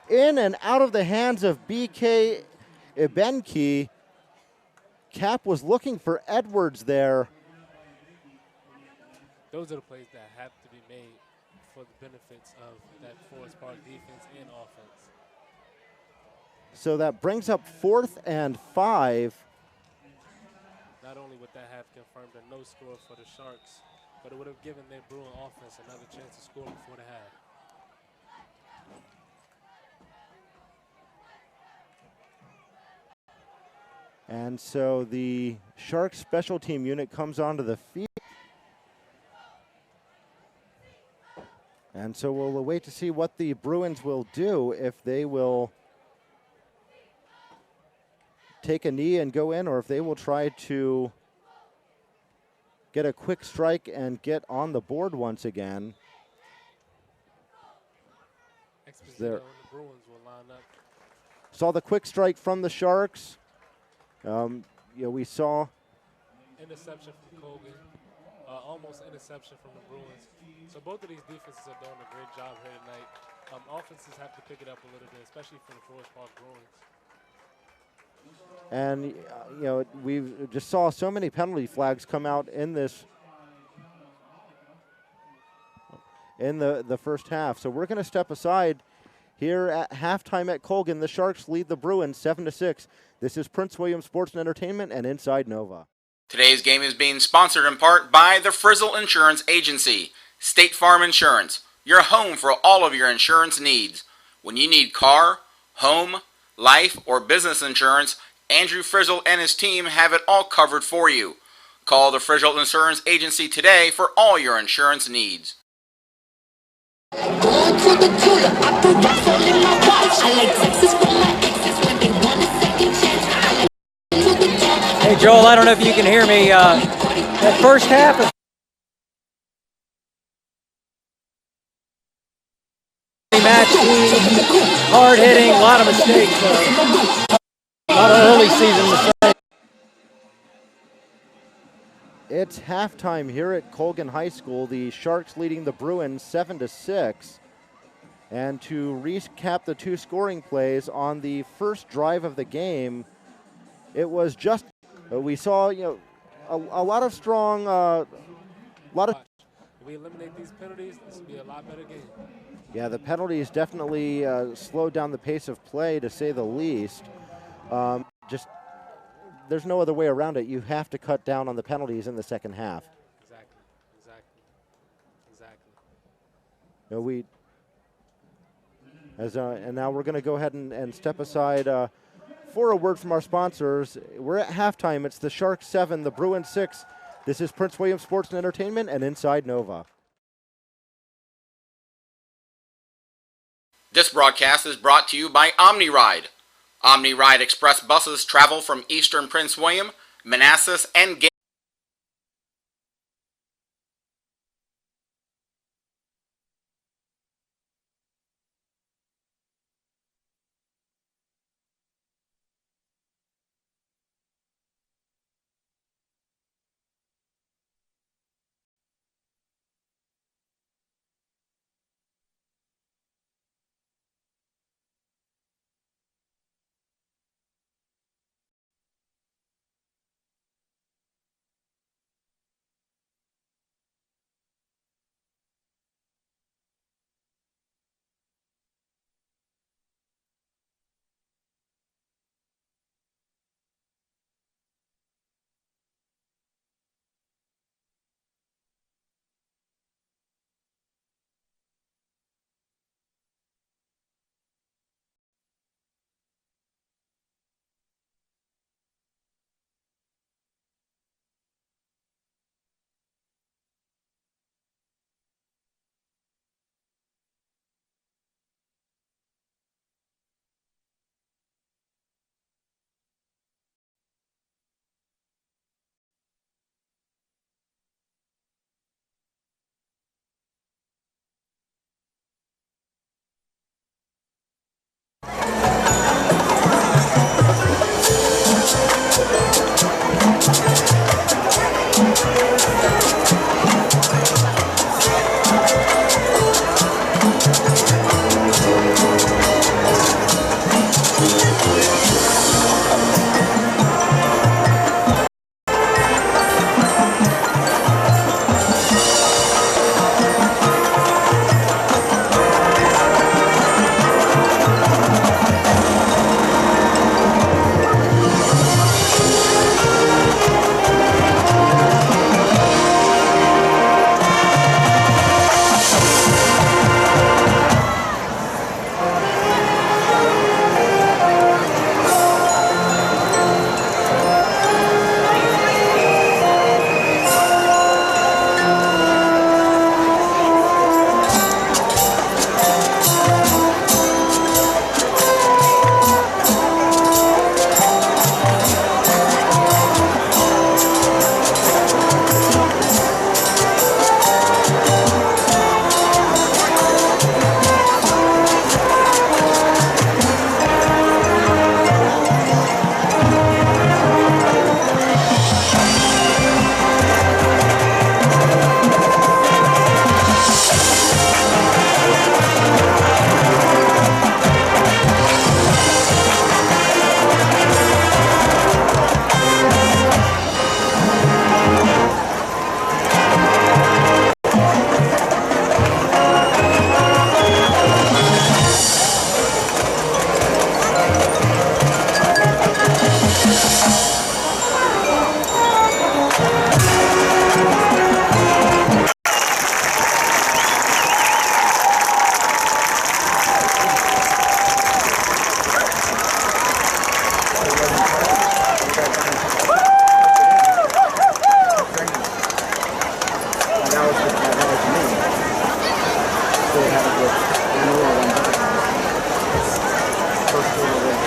In and out of the hands of BK Ibenki. Cap was looking for Edwards there. Those are the plays that have to be made for the benefits of that Forest Park defense and offense. So that brings up 4th and 5. Not only would that have confirmed a no score for the Sharks, but it would have given their Bruin offense another chance to score before the half. And so the Sharks special team unit comes onto the field. And so we'll wait to see what the Bruins will do, if they will take a knee and go in, or if they will try to get a quick strike and get on the board once again. Exposito and the Bruins will line up. Saw the quick strike from the Sharks. We saw Interception from Colgan. Almost interception from the Bruins. So both of these defenses are doing a great job here tonight. Offenses have to pick it up a little bit, especially for the Forest Park Bruins. And, we just saw so many penalty flags come out in this, in the first half. So we're going to step aside here at halftime at Colgan. The Sharks lead the Bruins 7-6. This is Prince William Sports and Entertainment and Inside Nova. Today's game is being sponsored in part by the Frizzle Insurance Agency, State Farm Insurance, your home for all of your insurance needs. When you need car, home, life, or business insurance, Andrew Frizzle and his team have it all covered for you. Call the Frizzle Insurance Agency today for all your insurance needs. Hey Joel, I don't know if you can hear me. That first half is match, hard hitting, a lot of mistakes. A lot of early season mistakes. It's halftime here at Colgan High School. The Sharks leading the Bruins 7-6. And to recap the two scoring plays on the first drive of the game, it was just we saw a lot of strong, If we eliminate these penalties, this will be a lot better game. Yeah, the penalties definitely slowed down the pace of play, to say the least. There's no other way around it. You have to cut down on the penalties in the second half. Exactly. And now we're going to go ahead and step aside for a word from our sponsors. We're at halftime. It's the Sharks 7, the Bruins 6. This is Prince William Sports and Entertainment and Inside Nova. This broadcast is brought to you by OmniRide. OmniRide Express buses travel from Eastern Prince William, Manassas, and They had to get renewal on first quarter win.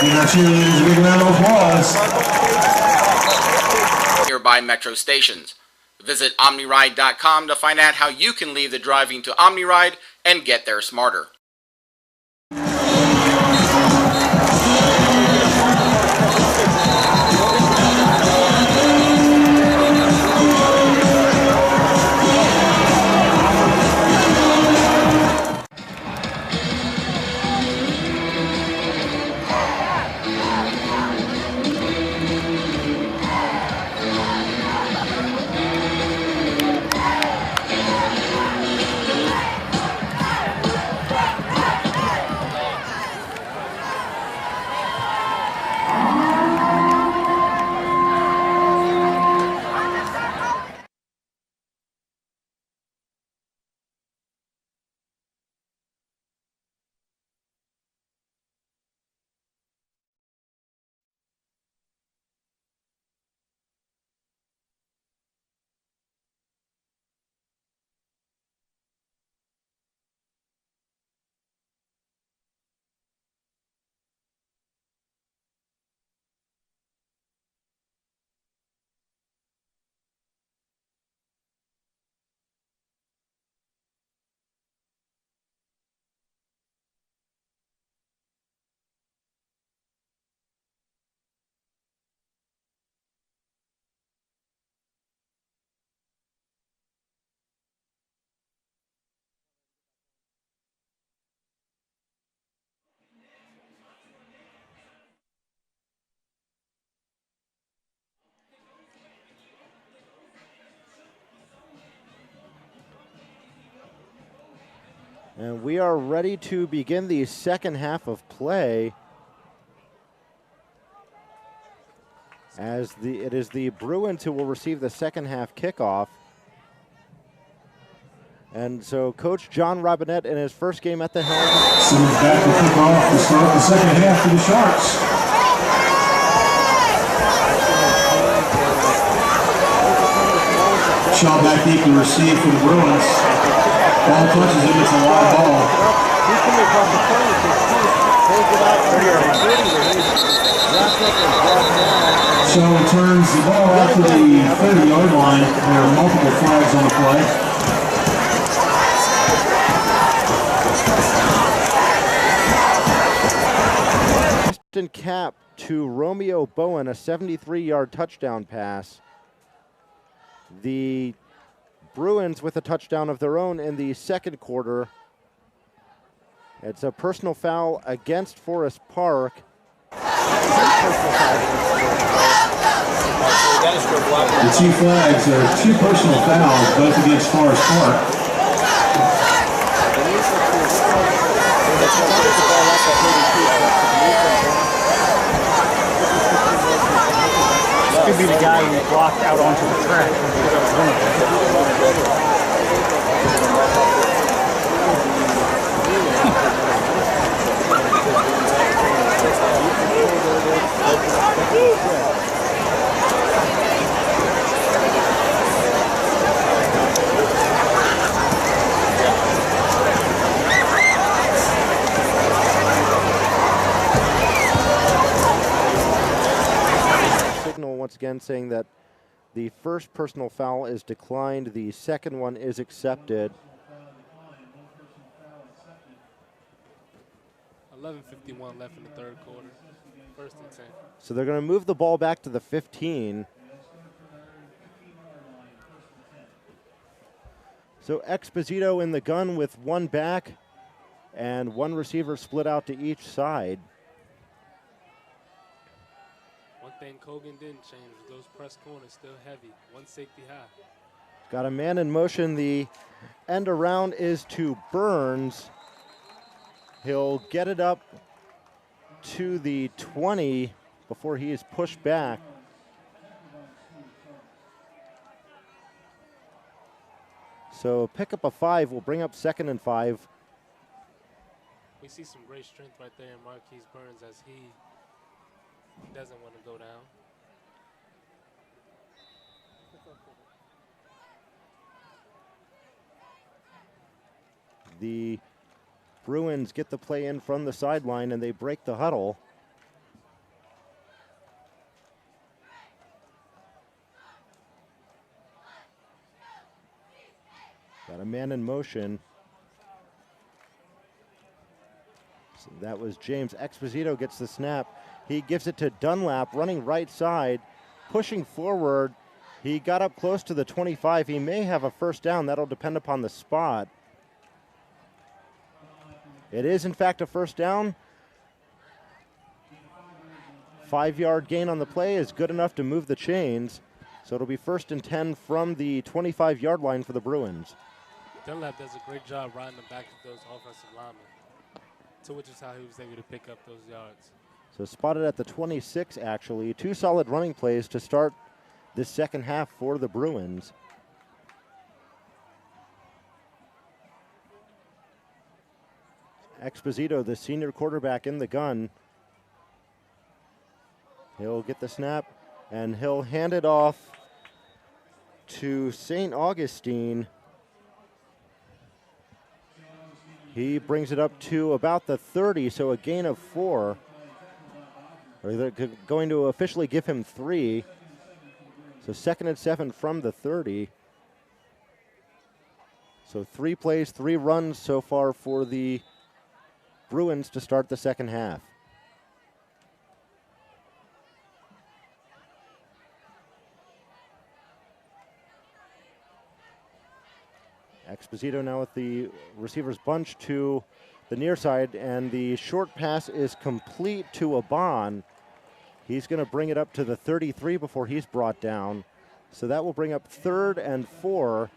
Give our cheerleaders a big round of applause. Nearby metro stations. Visit OmniRide.com to find out how you can leave the driving to OmniRide and get there smarter. And we are ready to begin the second half of play. As it is the Bruins who will receive the second half kickoff. And so Coach John Robinette in his first game at the helm. Sends back to kick off to start the second half for the Sharks. Shot back deep to receive for the Bruins. Ball touches him, it's a live ball. Shaw returns the ball out to the 30-yard line. There are multiple flags on the play. Cap to Romeo Bowen, a 73-yard touchdown pass. The Bruins with a touchdown of their own in the second quarter. It's a personal foul against Forest Park. The two flags are two personal fouls, both against Forest Park. This could be the guy who blocked out onto the track. Signal once again saying that The first personal foul is declined. The second one is accepted. 11:51 left in the third quarter. First and 10. So they're going to move the ball back to the 15. So Exposito in the gun with one back and one receiver split out to each side. One thing Colgan didn't change was those press corners still heavy. One safety high. Got a man in motion. The end around is to Burns. He'll get it up to the 20 before he is pushed back. So pick up a 5 will bring up 2nd and 5. We see some great strength right there in Marquise Burns as he doesn't want to go down. The Bruins get the play in from the sideline and they break the huddle. Got a man in motion. So that was James. Exposito gets the snap. He gives it to Dunlap, running right side, pushing forward. He got up close to the 25. He may have a first down. That'll depend upon the spot. It is, in fact, a first down. 5-yard gain on the play is good enough to move the chains. So it'll be 1st and 10 from the 25-yard line for the Bruins. Dunlap does a great job riding the back of those offensive linemen, to which is how he was able to pick up those yards. So spotted at the 26, actually. 2 solid running plays to start this second half for the Bruins. Exposito, the senior quarterback, in the gun. He'll get the snap, and he'll hand it off to St. Augustine. He brings it up to about the 30, so a gain of 4. Or they're going to officially give him 3. So 2nd and 7 from the 30. So 3 plays, 3 runs so far for the Bruins to start the second half. Exposito now with the receivers bunch to the near side, and the short pass is complete to Aban. He's going to bring it up to the 33 before he's brought down. So that will bring up 3rd and 4.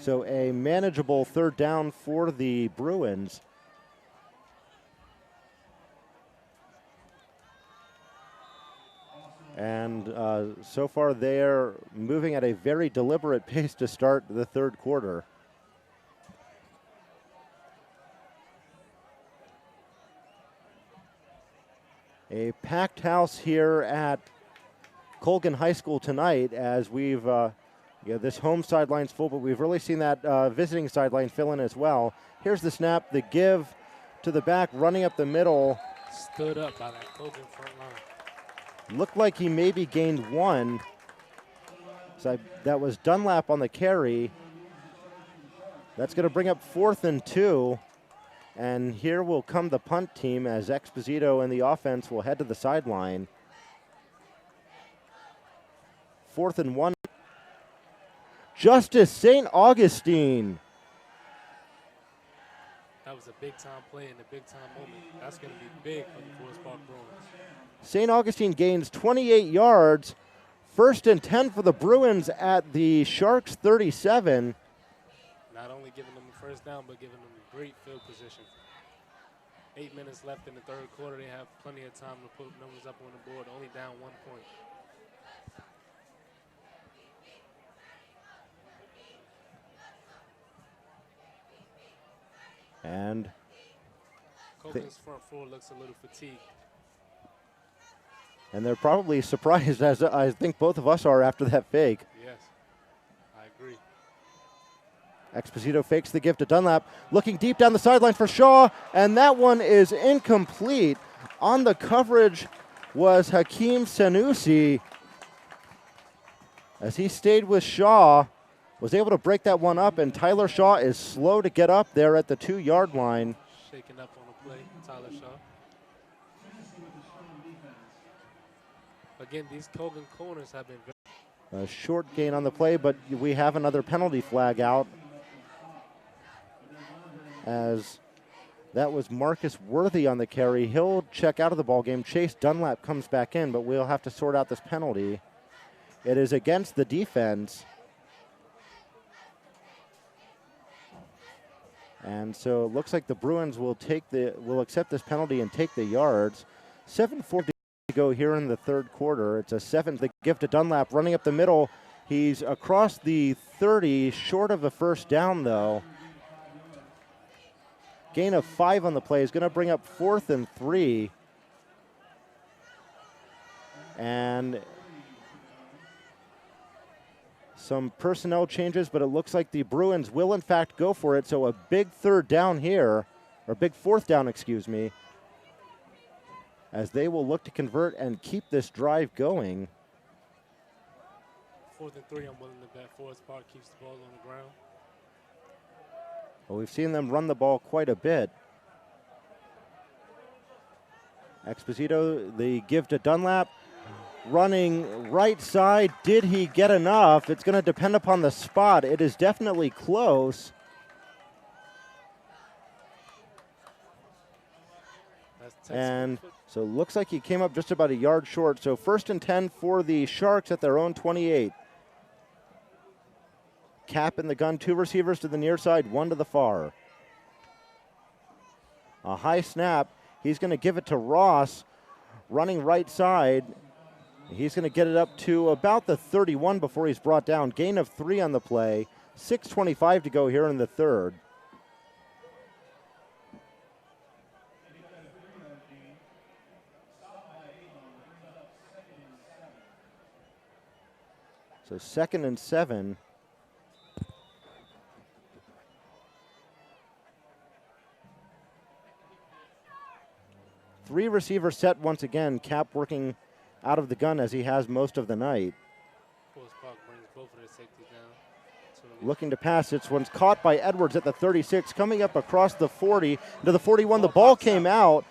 So a manageable 3rd down for the Bruins. And so far they're moving at a very deliberate pace to start the 3rd quarter. A packed house here at Colgan High School tonight, as we've, this home sideline's full, but we've really seen that visiting sideline fill in as well. Here's the snap, the give to the back, running up the middle. Stood up by that Colgan front line. Looked like he maybe gained 1. So that was Dunlap on the carry. That's going to bring up 4th and 2. And here will come the punt team as Exposito and the offense will head to the sideline. 4th and 1. Justice St. Augustine. That was a big-time play in a big-time moment. That's going to be big for the Forest Park Bruins. St. Augustine gains 28 yards. 1st and 10 for the Bruins at the Sharks 37. Not only giving them a first down, but giving them great field position. 8 minutes left in the 3rd quarter. They have plenty of time to put numbers up on the board, only down 1 point. And Colgan's front four looks a little fatigued. And they're probably surprised, as I think both of us are after that fake. Yes, I agree. Exposito fakes the give to Dunlap, looking deep down the sideline for Shaw, and that one is incomplete. On the coverage was Hakeem Sanusi as he stayed with Shaw, was able to break that one up, and Tyler Shaw is slow to get up there at the 2-yard line. Shaking up on the play, Tyler Shaw. Again, these Colgan corners have been very A short gain on the play, but we have another penalty flag out, as that was Marcus Worthy on the carry. He'll check out of the ball game. Chase Dunlap comes back in, but we'll have to sort out this penalty. It is against the defense. And so it looks like the Bruins will accept this penalty and take the yards. 7:40 to go here in the third quarter. It's a 7th. The gift to Dunlap running up the middle. He's across the 30, short of a first down though. Gain of 5 on the play is going to bring up 4th and 3. And some personnel changes, but it looks like the Bruins will in fact go for it. So a big 3rd down here, or big 4th down, excuse me, as they will look to convert and keep this drive going. 4th and 3, I'm willing to bet Forest Park keeps the ball on the ground. Well, we've seen them run the ball quite a bit. Exposito, the give to Dunlap. Running right side, did he get enough? It's going to depend upon the spot. It is definitely close. And so looks like he came up just about a yard short. So 1st and 10 for the Sharks at their own 28. Cap in the gun, 2 receivers to the near side, 1 to the far. A high snap. He's going to give it to Ross, running right side. He's going to get it up to about the 31 before he's brought down. Gain of 3 on the play. 6:25 to go here in the third. So 2nd and 7. Three receiver set once again. Cap working out of the gun as he has most of the night. Forest Park brings both of their safeties down. Looking to pass. This one's caught by Edwards at the 36, coming up across the 40 to the 41. The ball came out,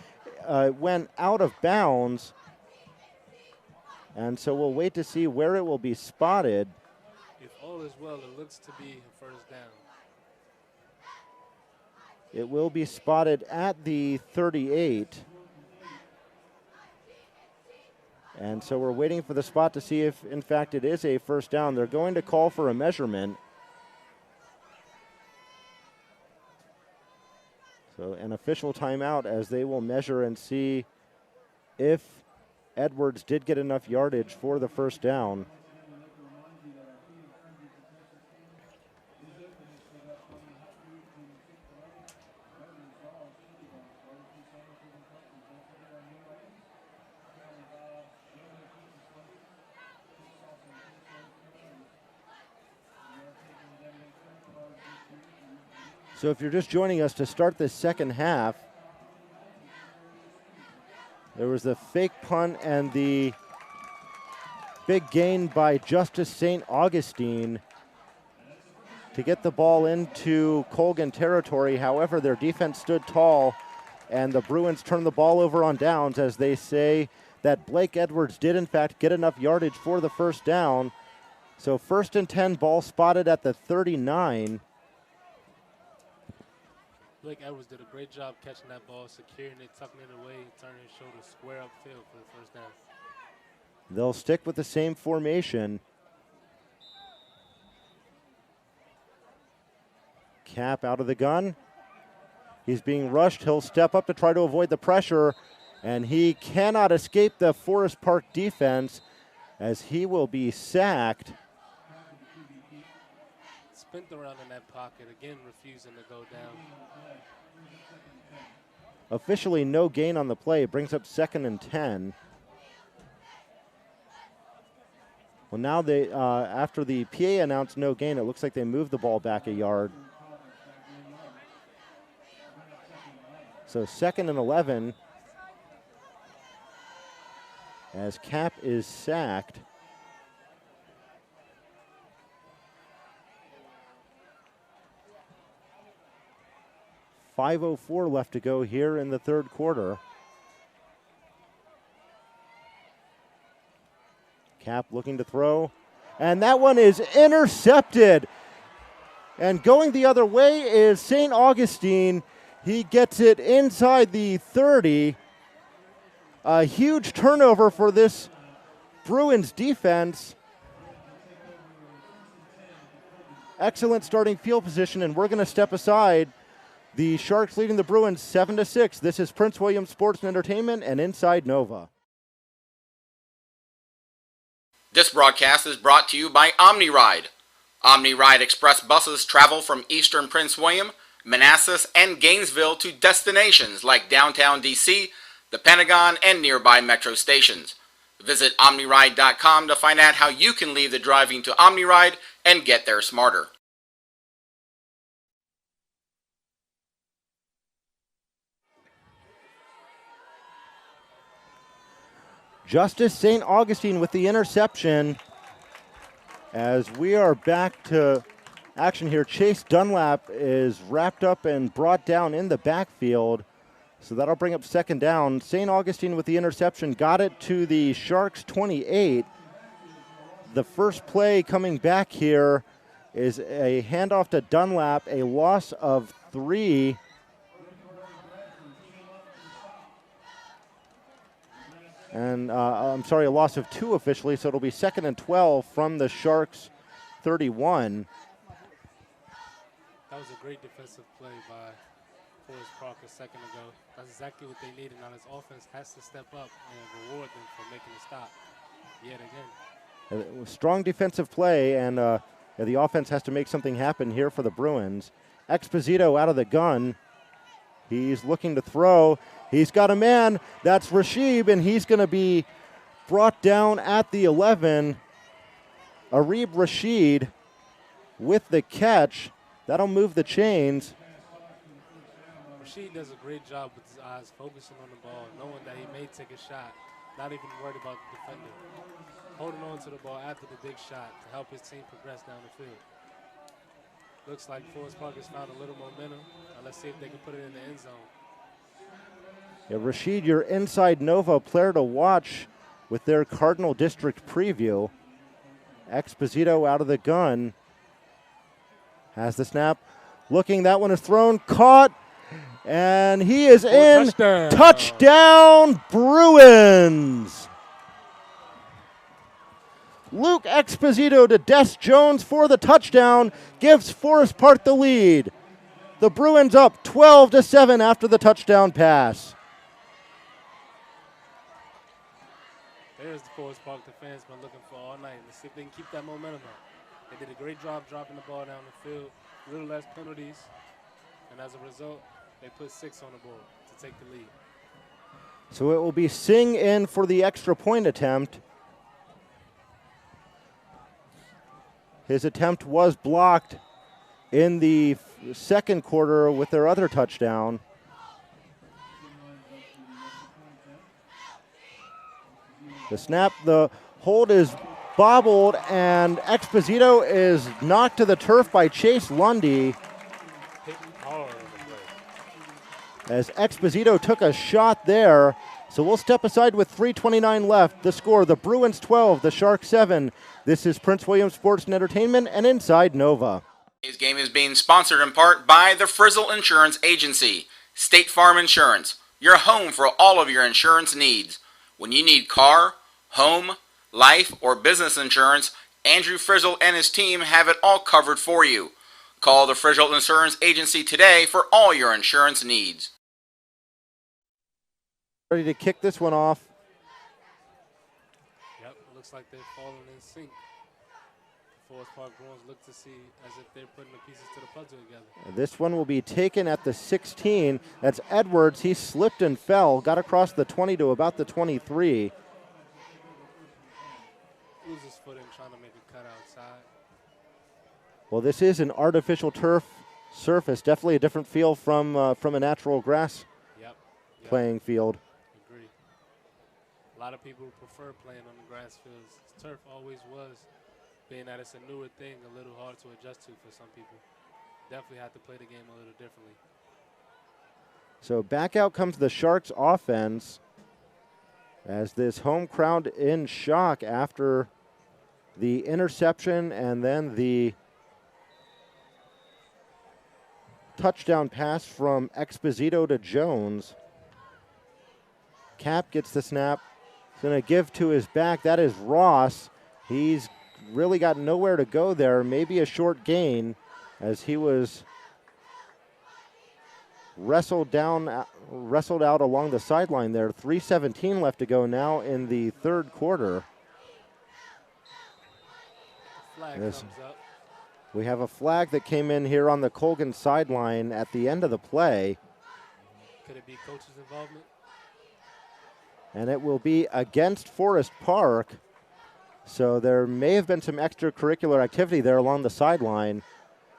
went out of bounds. And so we'll wait to see where it will be spotted. If all is well, it looks to be a first down. It will be spotted at the 38. And so we're waiting for the spot to see if, in fact, it is a first down. They're going to call for a measurement. So an official timeout as they will measure and see if Edwards did get enough yardage for the first down. So if you're just joining us to start this second half, there was the fake punt and the big gain by Justice St. Augustine to get the ball into Colgan territory. However, their defense stood tall, and the Bruins turned the ball over on downs as they say that Blake Edwards did, in fact, get enough yardage for the first down. So 1st and 10, ball spotted at the 39. Blake Edwards did a great job catching that ball, securing it, tucking it away, turning his shoulder square upfield for the first down. They'll stick with the same formation. Cap out of the gun. He's being rushed. He'll step up to try to avoid the pressure, and he cannot escape the Forest Park defense as he will be sacked. Spent around in that pocket, again refusing to go down. Officially no gain on the play. Brings up 2nd and 10. Well, now they, after the PA announced no gain, it looks like they moved the ball back a yard. So 2nd and 11. as Cap is sacked. .504 left to go here in the third quarter. Cap looking to throw, and that one is intercepted. And going the other way is St. Augustine. He gets it inside the 30. A huge turnover for this Bruins defense. Excellent starting field position, and we're going to step aside. The Sharks leading the Bruins 7-6. This is Prince William Sports and Entertainment and Inside Nova. This broadcast is brought to you by OmniRide. OmniRide Express buses travel from Eastern Prince William, Manassas, and Gainesville to destinations like downtown D.C., the Pentagon, and nearby metro stations. Visit OmniRide.com to find out how you can leave the driving to OmniRide and get there smarter. Justice St. Augustine with the interception. As we are back to action here, Chase Dunlap is wrapped up and brought down in the backfield. So that'll bring up second down. St. Augustine with the interception got it to the Sharks 28. The first play coming back here is a handoff to Dunlap, a loss of 3. And I'm sorry, a loss of 2 officially, so it'll be 2nd and 12 from the Sharks 31. That was a great defensive play by Forrest Park a second ago. That's exactly what they needed. Now this offense has to step up and reward them for making a stop yet again. Strong defensive play, and the offense has to make something happen here for the Bruins. Exposito out of the gun. He's looking to throw. He's got a man. That's Rashid, and he's going to be brought down at the 11. Arib Rashid with the catch. That'll move the chains. Rashid does a great job with his eyes, focusing on the ball, knowing that he may take a shot, not even worried about the defender. Holding on to the ball after the big shot to help his team progress down the field. Looks like Forrest Park has found a little momentum. Now let's see if they can put it in the end zone. Yeah, Rashid, your Inside Nova player to watch with their Cardinal District preview. Exposito out of the gun. Has the snap. Looking, that one is thrown, caught, and he is in. Touchdown. Touchdown Bruins. Luke Exposito to Des Jones for the touchdown, gives Forest Park the lead. The Bruins up 12-7 after the touchdown pass. There's the Forest Park the fans been looking for all night. Let's see if they can keep that momentum up. They did a great job dropping the ball down the field, a little less penalties, and as a result, they put 6 on the board to take the lead. So it will be Singh in for the extra point attempt. His attempt was blocked in the second quarter with their other touchdown. The snap, the hold is bobbled, and Exposito is knocked to the turf by Chase Lundy. As Exposito took a shot there. So we'll step aside with 3:29 left. The score, the Bruins 12, the Sharks 7. This is Prince William Sports and Entertainment and Inside Nova. Today's game is being sponsored in part by the Frizzle Insurance Agency, State Farm Insurance, your home for all of your insurance needs. When you need car, home, life, or business insurance, Andrew Frizzle and his team have it all covered for you. Call the Frizzle Insurance Agency today for all your insurance needs. Ready to kick this one off. Yep, it looks like they're falling in sync. The Forest Park Bruins look to see as if they're putting the pieces to the puzzle together. This one will be taken at the 16. That's Edwards. He slipped and fell, got across the 20 to about the 23. Loses his footing trying to make a cut outside. Well, this is an artificial turf surface. Definitely a different feel from a natural grass playing field. Agree. A lot of people prefer playing on the grass fields. Turf always was, being that it's a newer thing, a little hard to adjust to for some people. Definitely have to play the game a little differently. So back out comes the Sharks offense as this home crowd in shock after the interception and then the touchdown pass from Exposito to Jones. Cap gets the snap. He's going to give to his back. That is Ross. He's really got nowhere to go there. Maybe a short gain as he was wrestled out along the sideline there. 3:17 left to go now in the third quarter. Flag comes up. We have a flag that came in here on the Colgan sideline at the end of the play. Could it be coach's involvement? And it will be against Forest Park. So there may have been some extracurricular activity there along the sideline.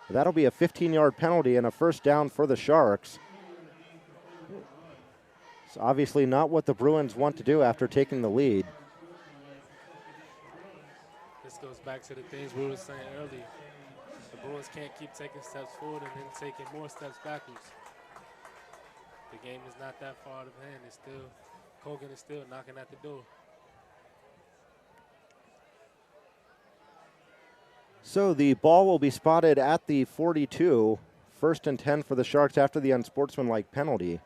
That'll be a 15-yard penalty and a first down for the Sharks. It's obviously not what the Bruins want to do after taking the lead. This goes back to the things we were saying earlier. The Bruins can't keep taking steps forward and then taking more steps backwards. The game is not that far out of hand. It's still, Colgan is still knocking at the door. So the ball will be spotted at the 42. First and 10 for the Sharks after the unsportsmanlike penalty.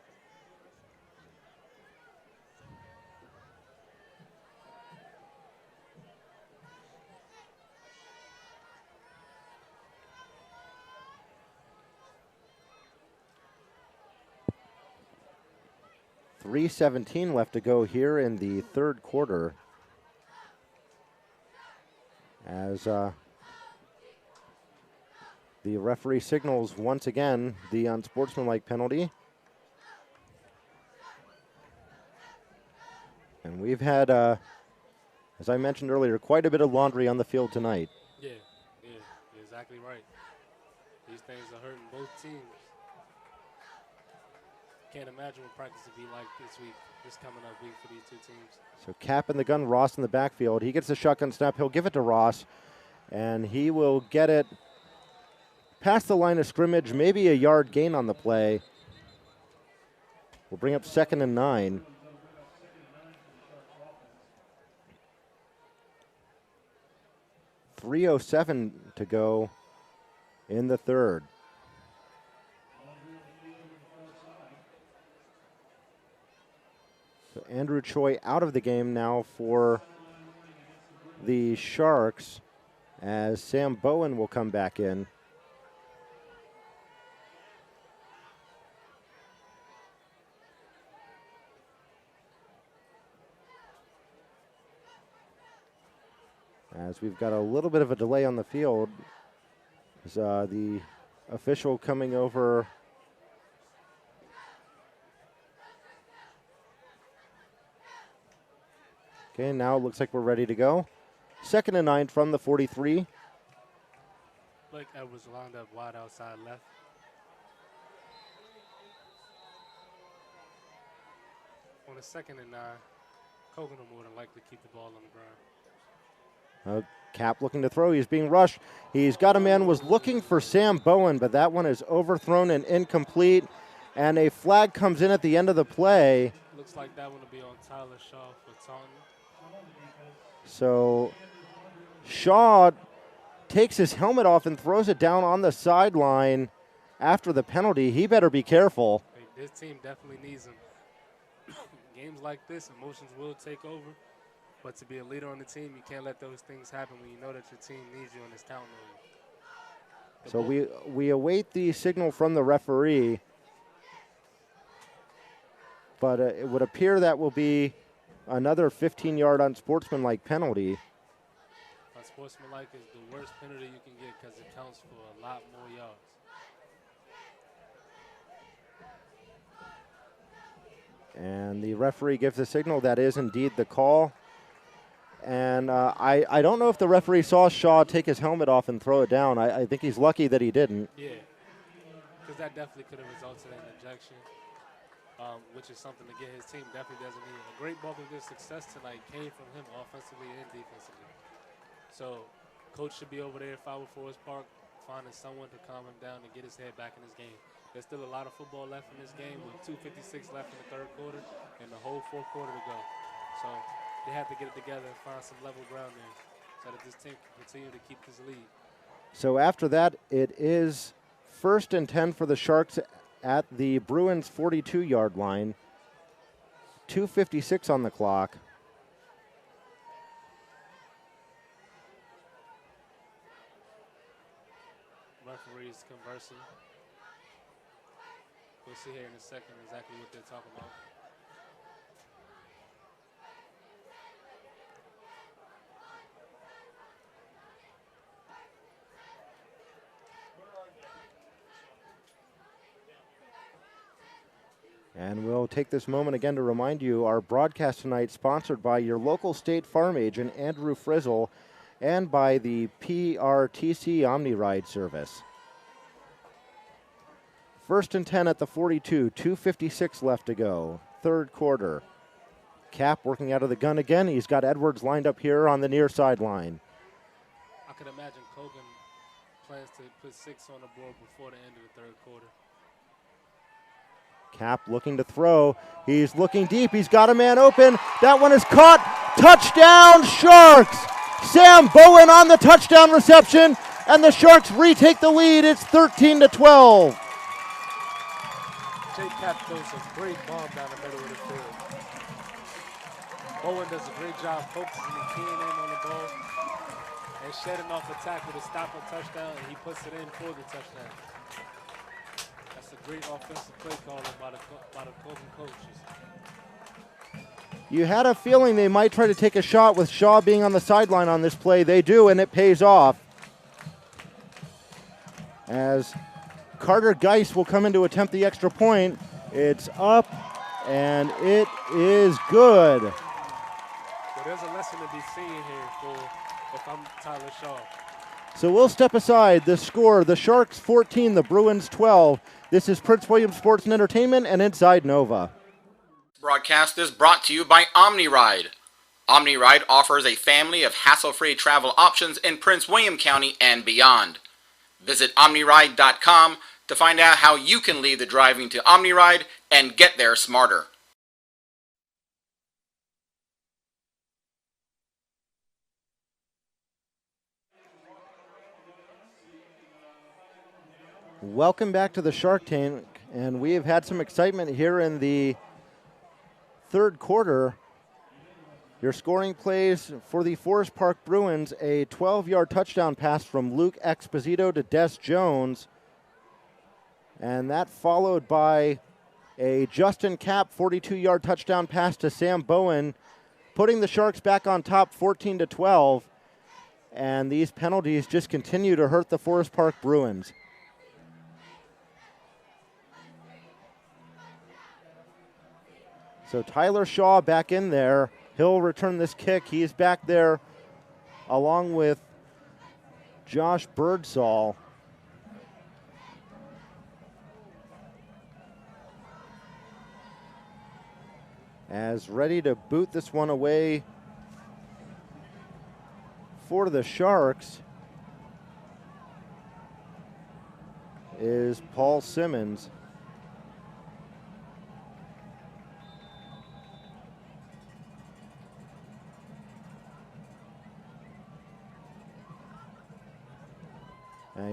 .317 left to go here in the third quarter. As the referee signals once again the unsportsmanlike penalty. And we've had, as I mentioned earlier, quite a bit of laundry on the field tonight. Yeah, you're exactly right. These things are hurting both teams. Can't imagine what practice would be like this coming up week for these two teams. So Cap in the gun, Ross in the backfield. He gets the shotgun snap. He'll give it to Ross, and he will get it past the line of scrimmage, maybe a yard gain on the play. We'll bring up 2nd and 9. .307 to go in the third. So Andrew Choi out of the game now for the Sharks as Sam Bowen will come back in. As we've got a little bit of a delay on the field, is the official coming over. Okay, now it looks like we're ready to go. 2nd and 9 from the 43. Blake Edwards lined up wide outside left. On the 2nd and 9, Colgan will more than likely keep the ball on the ground. Cap looking to throw. He's being rushed. He's got a man, was looking for Sam Bowen, but that one is overthrown and incomplete. And a flag comes in at the end of the play. Looks like that one will be on Tyler Shaw for taunting. So Shaw takes his helmet off and throws it down on the sideline after the penalty. He better be careful. Hey, this team definitely needs him. Games like this, emotions will take over. But to be a leader on the team, you can't let those things happen when you know that your team needs you and is counting on you. So we await the signal from the referee. But it would appear that will be another 15-yard unsportsmanlike penalty. Unsportsmanlike is the worst penalty you can get because it counts for a lot more yards. And the referee gives the signal. That is indeed the call. And I don't know if the referee saw Shaw take his helmet off and throw it down. I think he's lucky that he didn't. Yeah, because that definitely could have resulted in an ejection. which is something to get his team definitely doesn't need. A great bulk of good success tonight came from him offensively and defensively. So coach should be over there at 504 Park finding someone to calm him down and get his head back in this game. There's still a lot of football left in this game with 2:56 left in the third quarter and the whole fourth quarter to go. So they have to get it together and find some level ground there so that this team can continue to keep this lead. So after that, it is 1st and 10 for the Sharks at the Bruins 42-yard line. 2:56 on the clock. Referees conversing. We'll see here in a second exactly what they're talking about. And we'll take this moment again to remind you our broadcast tonight sponsored by your local State Farm agent, Andrew Frizzle, and by the PRTC OmniRide service. 1st and 10 at the 42, 2:56 left to go, third quarter. Cap working out of the gun again. He's got Edwards lined up here on the near sideline. I could imagine Colgan plans to put 6 on the board before the end of the third quarter. Cap looking to throw. He's looking deep. He's got a man open. That one is caught. Touchdown, Sharks! Sam Bowen on the touchdown reception, and the Sharks retake the lead. It's 13-12. Jake Cap throws a great bomb down the middle of the field. Bowen does a great job focusing and keying in on the ball and shedding off the tackle to stop a touchdown, and he puts it in for the touchdown. That's a great offensive play calling by the Colgan coaches. You had a feeling they might try to take a shot with Shaw being on the sideline on this play. They do, and it pays off. As Carter Geis will come in to attempt the extra point. It's up, and it is good. Well, there's a lesson to be seen here for if I'm Tyler Shaw. So we'll step aside. The score, the Sharks 14, the Bruins 12. This is Prince William Sports and Entertainment and Inside Nova. Broadcast is brought to you by OmniRide. OmniRide offers a family of hassle-free travel options in Prince William County and beyond. Visit OmniRide.com to find out how you can leave the driving to OmniRide and get there smarter. Welcome back to the Shark Tank, and we have had some excitement here in the third quarter. Your scoring plays for the Forest Park Bruins, a 12-yard touchdown pass from Luke Exposito to Des Jones, and that followed by a Justin Cap 42-yard touchdown pass to Sam Bowen, putting the Sharks back on top 14-12, and these penalties just continue to hurt the Forest Park Bruins. So Tyler Shaw back in there. He'll return this kick. He's back there along with Josh Birdsall. As ready to boot this one away for the Sharks is Paul Simmons.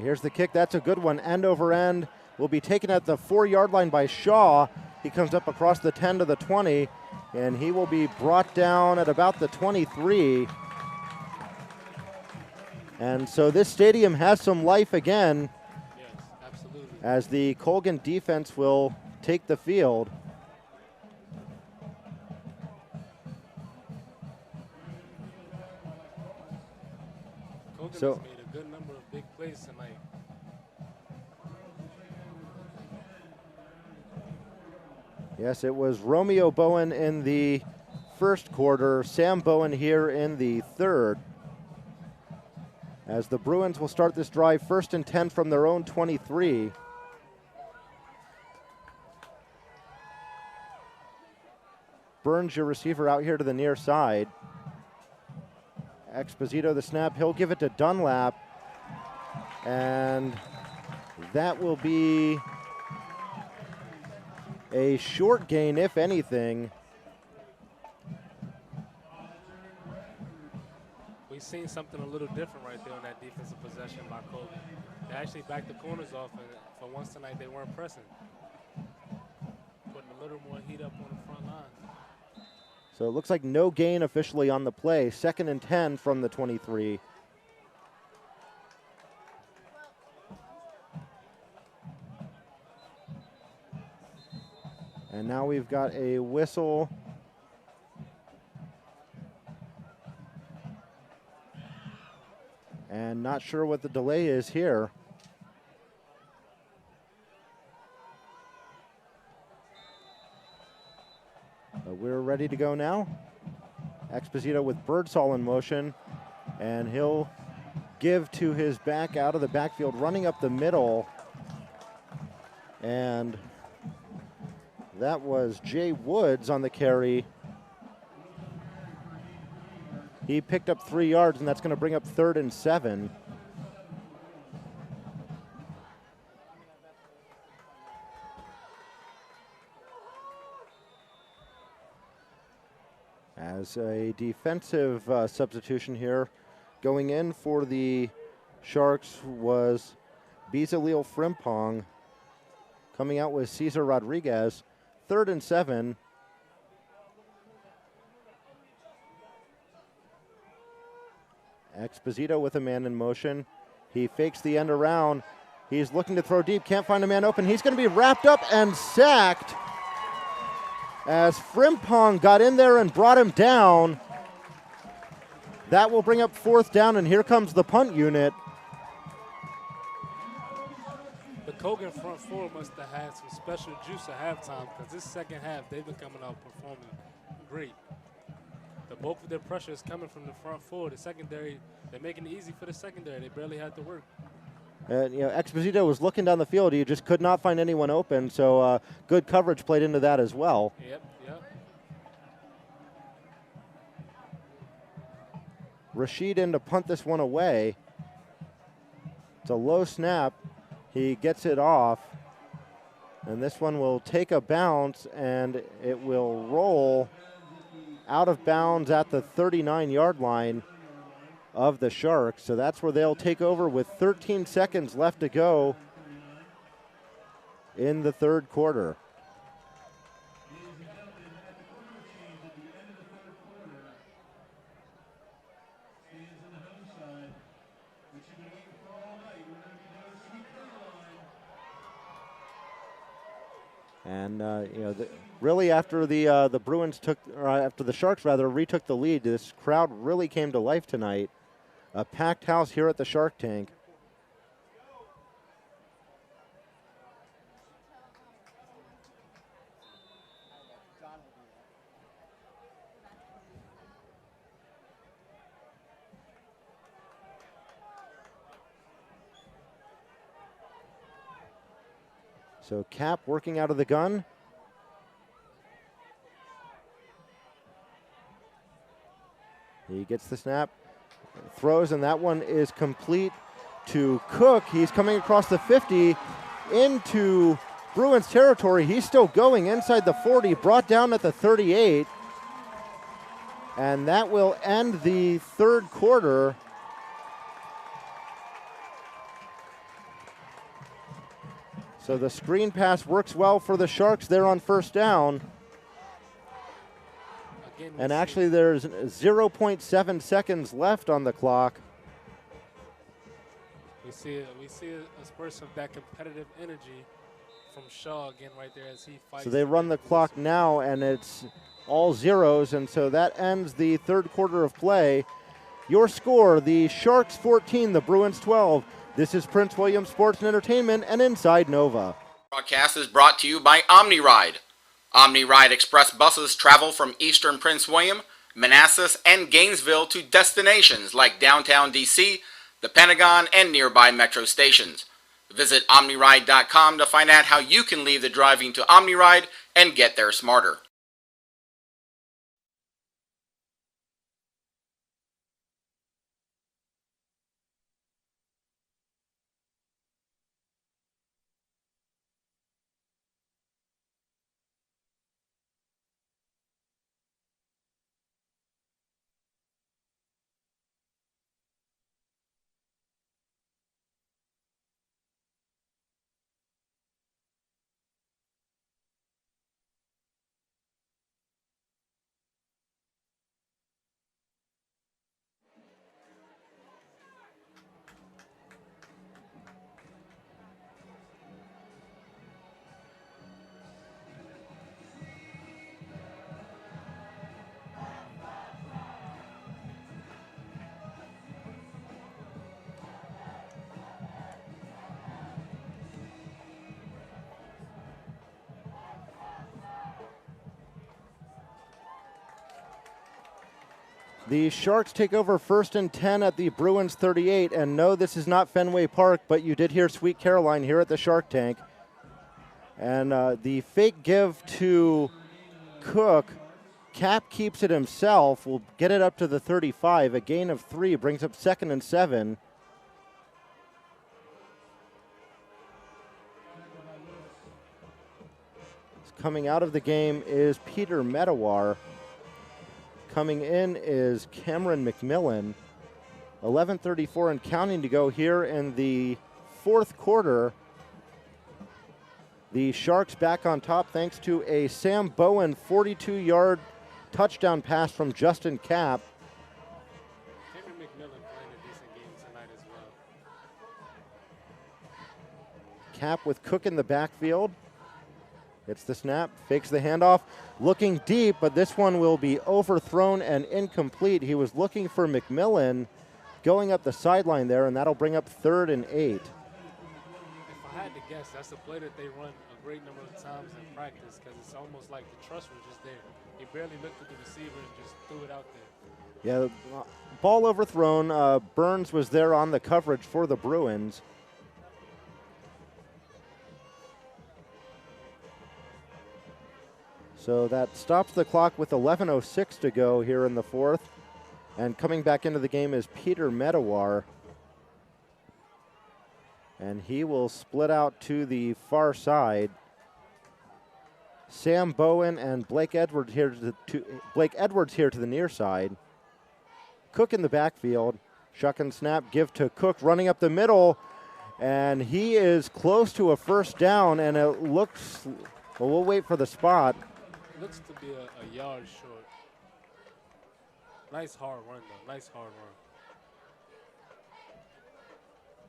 Here's the kick. That's a good one. End over end. Will be taken at the 4-yard line by Shaw. He comes up across the 10 to the 20, and he will be brought down at about the 23. And so this stadium has some life again. Yes, absolutely. As the Colgan defense will take the field. Colgan So- has made a good number of big plays tonight. Yes, it was Romeo Bowen in the first quarter, Sam Bowen here in the third. As the Bruins will start this drive 1st and 10 from their own 23. Burns, your receiver, out here to the near side. Exposito the snap. He'll give it to Dunlap. And that will be a short gain, if anything. We've seen something a little different right there on that defensive possession by Colgan. They actually backed the corners off, and for once tonight they weren't pressing. Putting a little more heat up on the front line. So it looks like no gain officially on the play. 2nd and 10 from the 23. And now we've got a whistle. And not sure what the delay is here. But we're ready to go now. Exposito with Birdsall in motion. And he'll give to his back out of the backfield, running up the middle. And that was Jay Woods on the carry. He picked up 3 yards, and that's going to bring up 3rd and 7. As a defensive substitution here, going in for the Sharks was Bezaleel Frimpong. Coming out with Cesar Rodriguez. 3rd and 7. Exposito with a man in motion. He fakes the end around. He's looking to throw deep, can't find a man open. He's going to be wrapped up and sacked as Frimpong got in there and brought him down. That will bring up 4th down, and here comes the punt unit. The Colgan front four must have had some special juice at halftime, because this second half, they've been coming out performing great. The bulk of their pressure is coming from the front four. The secondary, they're making it easy for the secondary. They barely had to work. Exposito was looking down the field. He just could not find anyone open, so good coverage played into that as well. Yep. Rashid in to punt this one away. It's a low snap. He gets it off. And this one will take a bounce, and it will roll out of bounds at the 39-yard line of the Sharks. So that's where they'll take over with 13 seconds left to go in the 3rd quarter. And really, after the Bruins after the Sharks retook the lead, this crowd really came to life tonight. A packed house here at the Shark Tank. So Cap working out of the gun. He gets the snap, throws, and that one is complete to Cook. He's coming across the 50 into Bruins territory. He's still going inside the 40, brought down at the 38. And that will end the 3rd quarter. So the screen pass works well for the Sharks there on 1st down. And actually there's 0.7 seconds left on the clock. We see a spurt of that competitive energy from Shaw again right there as he fights. So they run the clock now, and it's all zeros, and so that ends the 3rd quarter of play. Your score, the Sharks 14, the Bruins 12. This is Prince William Sports and Entertainment and Inside Nova. Broadcast is brought to you by OmniRide. OmniRide Express buses travel from Eastern Prince William, Manassas, and Gainesville to destinations like downtown D.C., the Pentagon, and nearby metro stations. Visit OmniRide.com to find out how you can leave the driving to OmniRide and get there smarter. The Sharks take over 1st and 10 at the Bruins 38. And no, this is not Fenway Park, but you did hear Sweet Caroline here at the Shark Tank. And the fake give to Cook. Cap keeps it himself. Will get it up to the 35. A gain of 3 brings up 2nd and 7. Coming out of the game is Peter Medawar. Coming in is Cameron McMillan. 11:34 and counting to go here in the 4th quarter. The Sharks back on top thanks to a Sam Bowen 42-yard touchdown pass from Justin Cap. Cameron McMillan playing a decent game tonight as well. Cap with Cook in the backfield. It's the snap, fakes the handoff, looking deep, but this one will be overthrown and incomplete. He was looking for McMillan going up the sideline there, and that'll bring up 3rd and 8. If I had to guess, that's a play that they run a great number of times in practice because it's almost like the trust was just there. He barely looked at the receiver and just threw it out there. Yeah, ball overthrown. Burns was there on the coverage for the Bruins. So that stops the clock with 11:06 to go here in the 4th. And coming back into the game is Peter Medawar. And he will split out to the far side. Sam Bowen and Blake Edwards here to the near side. Cook in the backfield. Shuck and snap, give to Cook, running up the middle. And he is close to a 1st down, and it looks, well, we'll wait for the spot. Looks to be a yard short. Nice hard run, though. Nice hard run.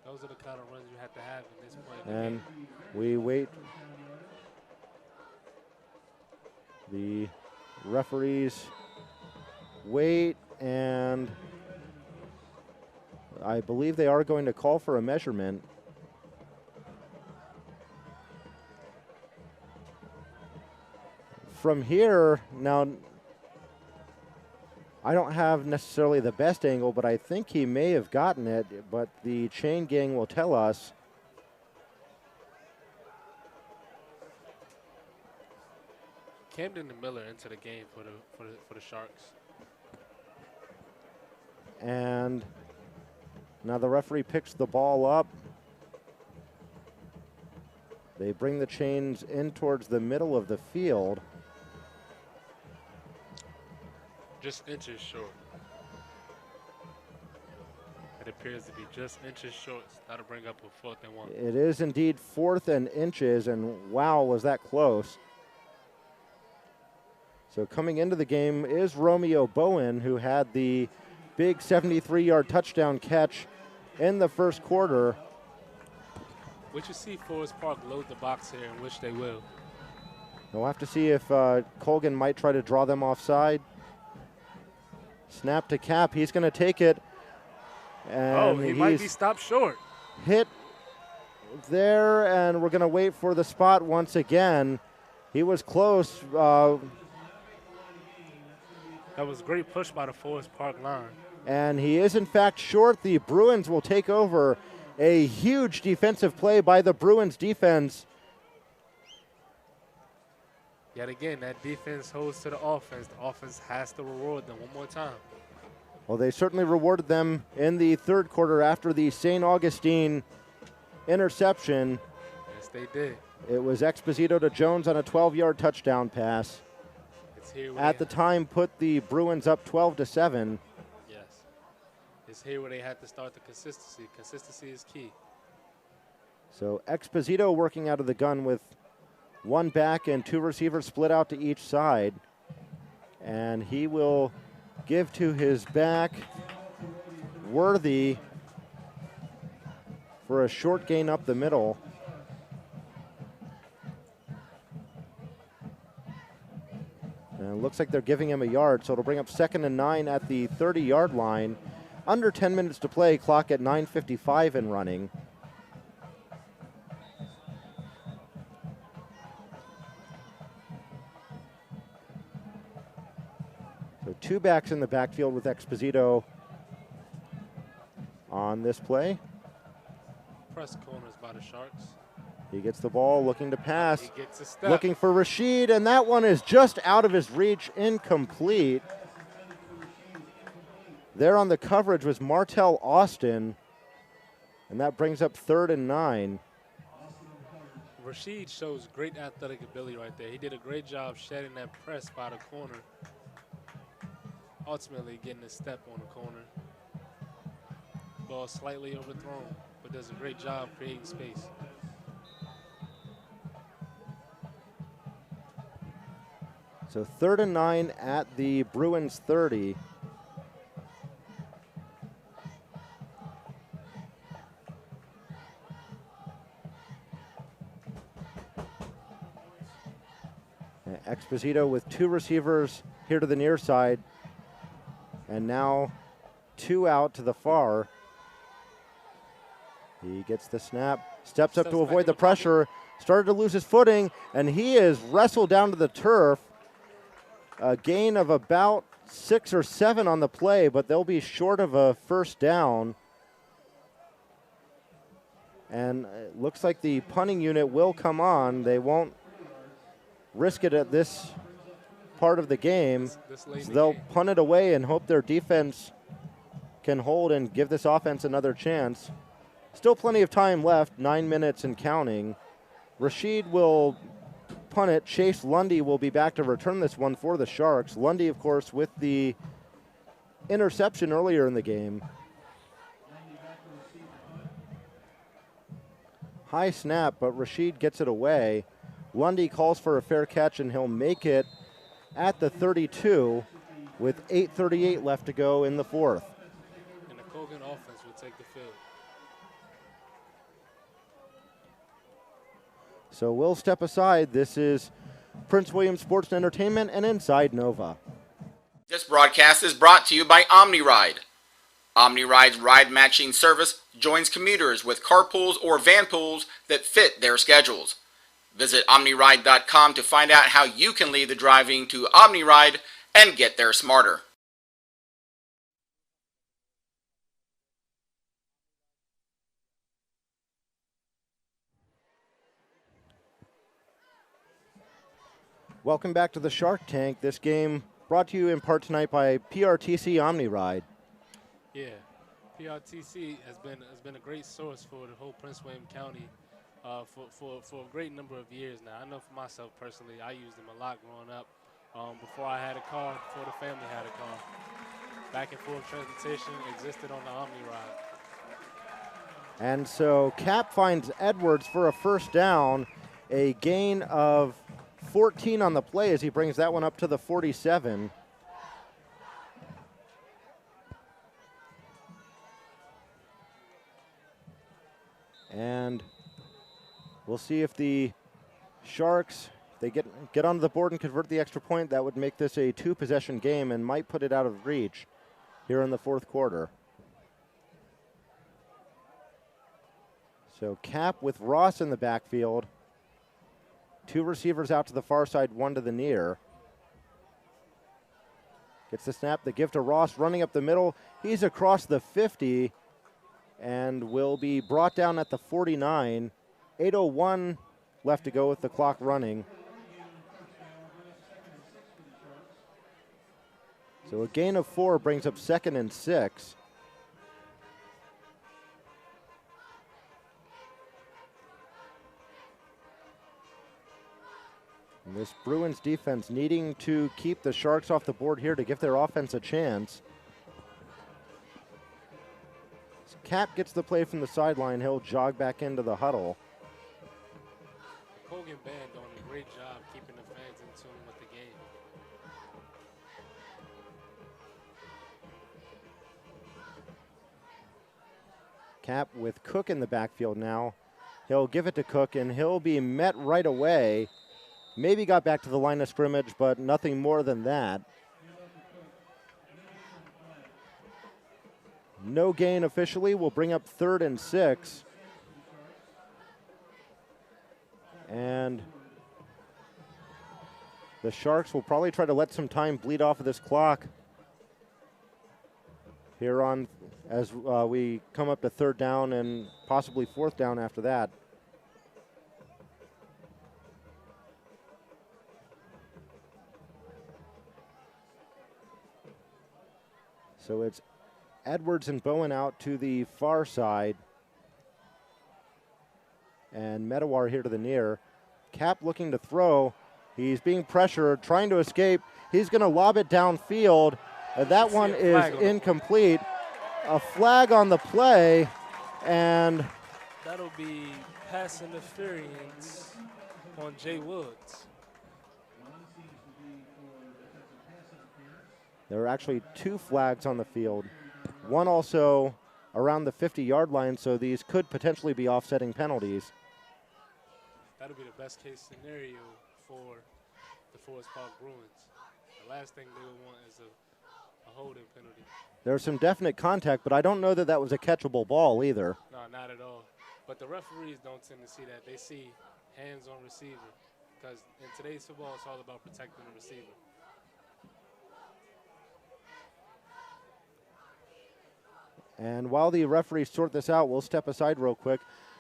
Those are the kind of runs you have to have in this play. And we wait. The referees wait, and I believe they are going to call for a measurement. From here, now, I don't have necessarily the best angle, but I think he may have gotten it, but the chain gang will tell us. Camden and Miller into the game for the Sharks. And now the referee picks the ball up. They bring the chains in towards the middle of the field. Just inches short. It appears to be just inches short. That'll bring up a 4th and 1. It is indeed 4th and inches, and wow, was that close. So coming into the game is Romeo Bowen, who had the big 73-yard touchdown catch in the 1st quarter. We should see Forest Park load the box here, in which they will. We'll have to see if Colgan might try to draw them offside. Snap to Cap. He's going to take it. And he might be stopped short. Hit there, and we're going to wait for the spot once again. He was close. That was great push by the Forest Park line. And he is, in fact, short. The Bruins will take over. A huge defensive play by the Bruins defense. Yet again, that defense holds to the offense. The offense has to reward them one more time. Well, they certainly rewarded them in the 3rd quarter after the St. Augustine interception. Yes, they did. It was Exposito to Jones on a 12-yard touchdown pass. It's here At the time, put the Bruins up 12-7. Yes. It's here where they had to start the consistency. Consistency is key. So Exposito working out of the gun with 1 back and 2 receivers split out to each side. And he will give to his back, Worthy, for a short gain up the middle. And it looks like they're giving him a yard, so it'll bring up 2nd and 9 at the 30-yard line. Under 10 minutes to play, clock at 9:55 and running. So two backs in the backfield with Exposito on this play. Press corners by the Sharks. He gets the ball, looking to pass. He gets a step. Looking for Rashid, and that one is just out of his reach, incomplete. There on the coverage was Martell Austin, and that brings up 3rd and 9. Rashid shows great athletic ability right there. He did a great job shedding that press by the corner, ultimately getting a step on the corner. Ball slightly overthrown, but does a great job creating space. So 3rd and 9 at the Bruins 30. Exposito with two receivers here to the near side, and now two out to the far. He gets the snap, steps up to avoid the pressure, started to lose his footing, and he is wrestled down to the turf. A gain of about 6 or 7 on the play, but they'll be short of a first down. And it looks like the punting unit will come on. They won't risk it at this part of the game. So they'll punt it away and hope their defense can hold and give this offense another chance. Still plenty of time left, 9 minutes and counting. Rashid will punt it. Chase Lundy will be back to return this one for the Sharks. Lundy, of course, with the interception earlier in the game. High snap, but Rashid gets it away. Lundy calls for a fair catch, and he'll make it at the 32 with 8:38 left to go in the fourth. And the Colgan offense will take the field. So we'll step aside. This is Prince William Sports and Entertainment and Inside Nova. This broadcast is brought to you by OmniRide. OmniRide's ride matching service joins commuters with carpools or van pools that fit their schedules. Visit OmniRide.com to find out how you can leave the driving to OmniRide and get there smarter. Welcome back to the Shark Tank. This game brought to you in part tonight by PRTC OmniRide. Yeah, PRTC has been a great source for the whole Prince William County for a great number of years now. I know for myself personally, I used them a lot growing up. Before I had a car, before the family had a car. Back and forth transportation existed on the OmniRide. And so Cap finds Edwards for a first down, a gain of 14 on the play as he brings that one up to the 47. And we'll see if the Sharks, they get onto the board and convert the extra point. That would make this a two-possession game and might put it out of reach here in the fourth quarter. So Cap with Ross in the backfield. Two receivers out to the far side, one to the near. Gets the snap, the give to Ross, running up the middle. He's across the 50 and will be brought down at the 49. 8:01 left to go with the clock running. So a gain of 4 brings up 2nd and 6. And this Bruins defense needing to keep the Sharks off the board here to give their offense a chance. So Cap gets the play from the sideline. He'll jog back into the huddle. The Colgan band doing a great job keeping the fans in tune with the game. Cap with Cook in the backfield now. He'll give it to Cook, and he'll be met right away. Maybe got back to the line of scrimmage, but nothing more than that. No gain officially. Will bring up 3rd and 6. And the Sharks will probably try to let some time bleed off of this clock here on as we come up to third down and possibly fourth down after that. So it's Edwards and Bowen out to the far side. And Medawar here to the near. Cap looking to throw. He's being pressured, trying to escape. He's going to lob it downfield. That one is incomplete. A flag on the play, and that'll be pass interference on Jay Woods. There are actually 2 flags on the field. One also around the 50-yard line, so these could potentially be offsetting penalties. That'll be the best case scenario for the Forest Park Bruins. The last thing they would want is a holding penalty. There's some definite contact, but I don't know that that was a catchable ball either. No, not at all. But the referees don't tend to see that. They see hands on receiver, because in today's football, it's all about protecting the receiver. And while the referees sort this out, we'll step aside real quick.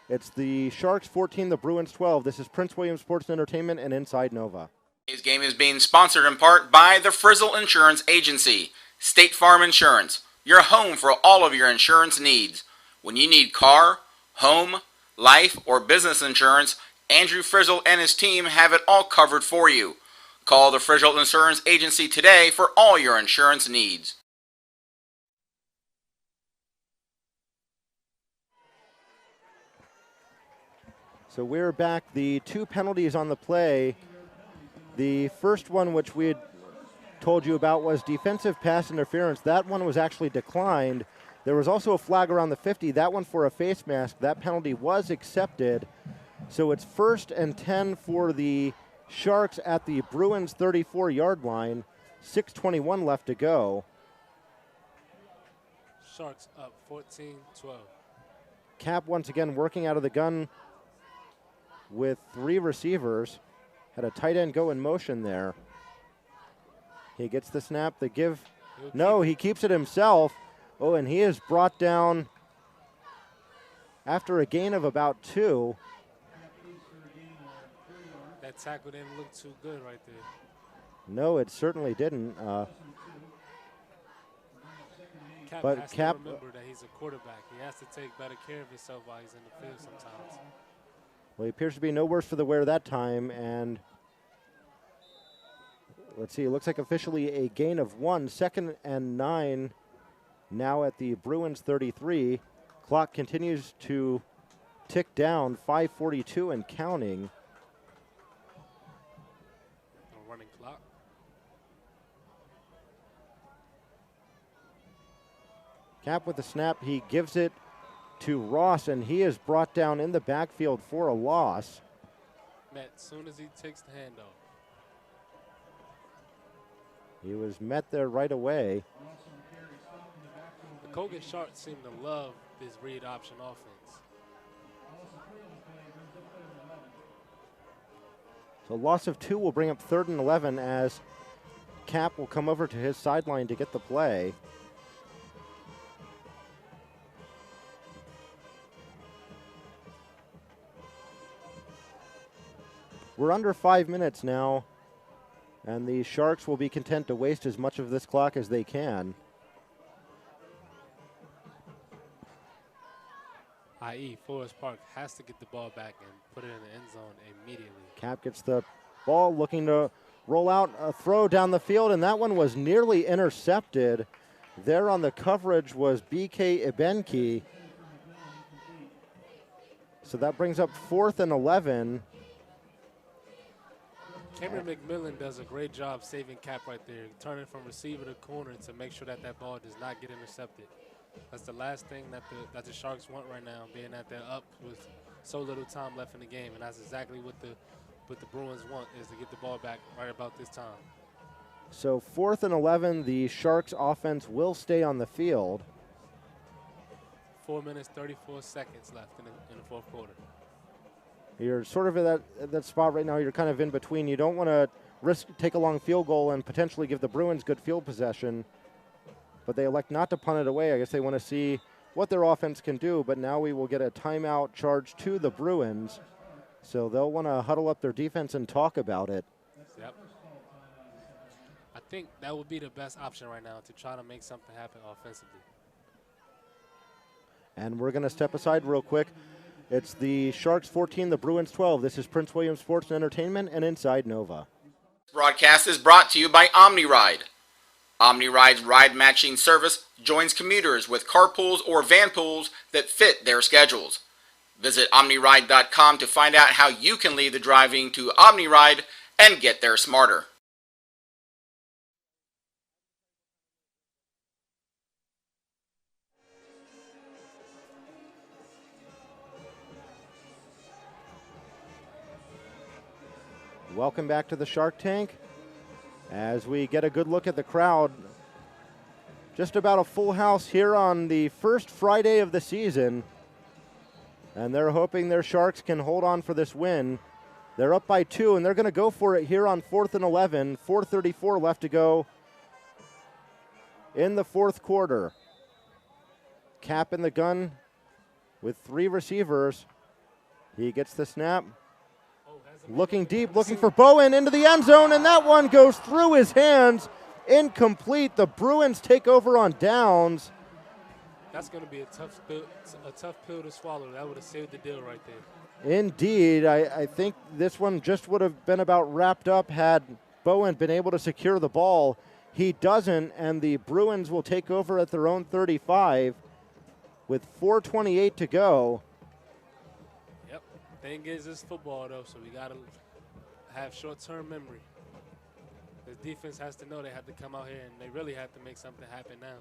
It's the Sharks 14, the Bruins 12. This is Prince William Sports and Entertainment and Inside Nova. Today's game is being sponsored in part by the Frizzle Insurance Agency, State Farm Insurance, your home for all of your insurance needs. When you need car, home, life, or business insurance, Andrew Frizzle and his team have it all covered for you. Call the Frizzle Insurance Agency today for all your insurance needs. So we're back. The 2 penalties on the play. The first one, which we had told you about, was defensive pass interference. That one was actually declined. There was also a flag around the 50. That one for a face mask. That penalty was accepted. So it's 1st and 10 for the Sharks at the Bruins 34-yard line. 6:21 left to go. Sharks up 14-12. Cap once again working out of the gun with 3 receivers. Had a tight end go in motion there. He gets the snap, the give. No, he keeps it himself. Oh, and he is brought down after a gain of about 2. That tackle didn't look too good right there. No, it certainly didn't. Cap has to remember that he's a quarterback. He has to take better care of himself while he's in the field sometimes. Well, he appears to be no worse for the wear that time, and let's see, it looks like officially a gain of 1. 2nd and 9 now at the Bruins 33. Clock continues to tick down, 5:42 and counting. A running clock. Cap with the snap, he gives it to Ross, and he is brought down in the backfield for a loss. Met as soon as he takes the handoff. He was met there right away. The Colgan Sharks seem to love this read option offense. So loss of 2 will bring up 3rd and 11 as Cap will come over to his sideline to get the play. We're under 5 minutes now, and the Sharks will be content to waste as much of this clock as they can. I.e., Forest Park has to get the ball back and put it in the end zone immediately. Cap gets the ball, looking to roll out a throw down the field, and that one was nearly intercepted. There on the coverage was B.K. Ibenki. So that brings up 4th and 11. Cameron McMillan does a great job saving Cap right there, turning from receiver to corner to make sure that that ball does not get intercepted. That's the last thing that the Sharks want right now, being that they're up with so little time left in the game, and that's exactly what the Bruins want, is to get the ball back right about this time. So 4th and 11, the Sharks offense will stay on the field. 4 minutes, 34 seconds left in the fourth quarter. You're sort of at that spot right now. You're kind of in between. You don't want to take a long field goal and potentially give the Bruins good field possession. but they elect not to punt it away. I guess they want to see what their offense can do, but now we will get a timeout charge to the Bruins. So they'll want to huddle up their defense and talk about it. Yep. I think that would be the best option right now to try to make something happen offensively. And we're going to step aside real quick. It's the Sharks 14, the Bruins 12. This is Prince William Sports and Entertainment and Inside Nova. Broadcast is brought to you by OmniRide. OmniRide's ride matching service joins commuters with carpools or van pools that fit their schedules. Visit OmniRide.com to find out how you can leave the driving to OmniRide and get there smarter. Welcome back to the Shark Tank. As we get a good look at the crowd, just about a full house here on the first Friday of the season. And they're hoping their Sharks can hold on for this win. They're up by 2, and they're going to go for it here on 4th and 11. 4:34 left to go in the fourth quarter. Cap in the gun with 3 receivers. He gets the snap. Looking deep, looking for Bowen into the end zone, and that one goes through his hands. Incomplete. The Bruins take over on downs. That's going to be a tough pill to swallow. That would have saved the deal right there. Indeed. I think this one just would have been about wrapped up had Bowen been able to secure the ball. He doesn't, and the Bruins will take over at their own 35 with 4:28 to go. Yep. Thing is, it's football, though, so we got to have short-term memory. The defense has to know they have to come out here, and they really have to make something happen now.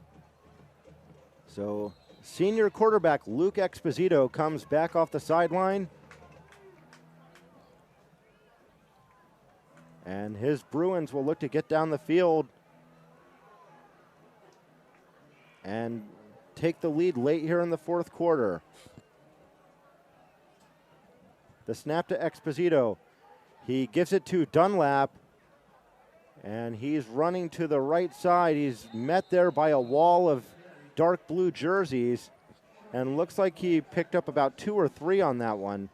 So senior quarterback Luke Exposito comes back off the sideline. And his Bruins will look to get down the field and take the lead late here in the fourth quarter. The snap to Exposito. He gives it to Dunlap, and he's running to the right side. He's met there by a wall of dark blue jerseys, and looks like he picked up about 2 or 3 on that one.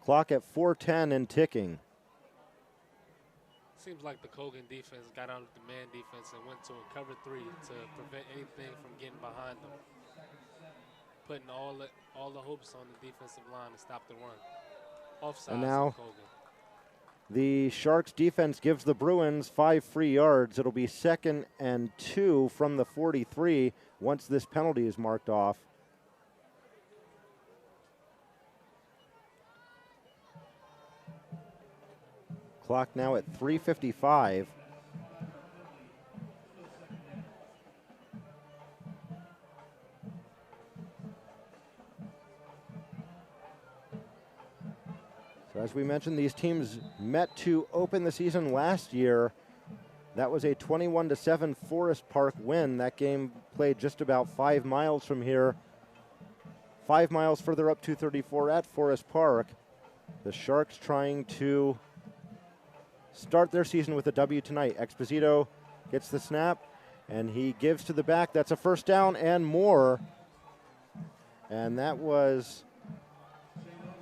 Clock at 4:10 and ticking. Seems like the Colgan defense got out of the man defense and went to a cover 3 to prevent anything from getting behind them, putting all the hopes on the defensive line to stop the run. Offside. And now Colgan. the Sharks defense gives the Bruins 5 free yards. It'll be 2nd and 2 from the 43 once this penalty is marked off. Clock now at 3:55. So as we mentioned, these teams met to open the season last year. That was a 21-7 Forest Park win. That game played just about 5 miles from here. 5 miles further up 234 at Forest Park. The Sharks trying to start their season with a W tonight. Exposito gets the snap, and he gives to the back. That's a first down and more. And that was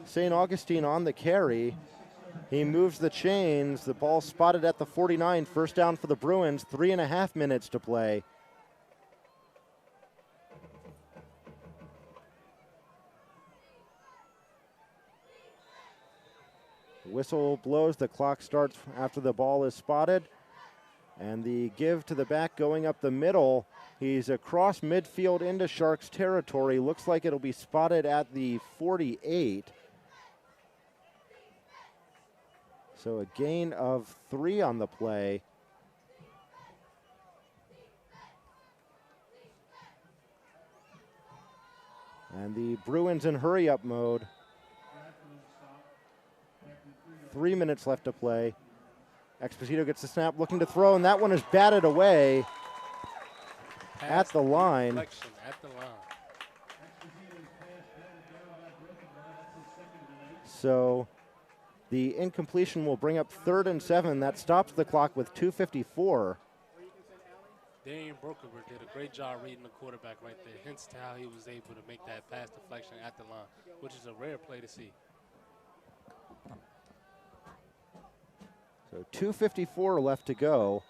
St. Augustine on the carry. He moves the chains. The ball spotted at the 49. First down for the Bruins. 3.5 minutes to play. Whistle blows. The clock starts after the ball is spotted. And the give to the back going up the middle. He's across midfield into Sharks territory. Looks like it'll be spotted at the 48. So a gain of 3 on the play. And the Bruins in hurry-up mode. 3 minutes left to play. Exposito gets the snap, looking to throw, and that one is batted away at the line. At the line. So the incompletion will bring up 3rd and 7. That stops the clock with 2:54. Darian Brokerberg did a great job reading the quarterback right there, hence to how he was able to make that pass deflection at the line, which is a rare play to see. So 2:54 left to go.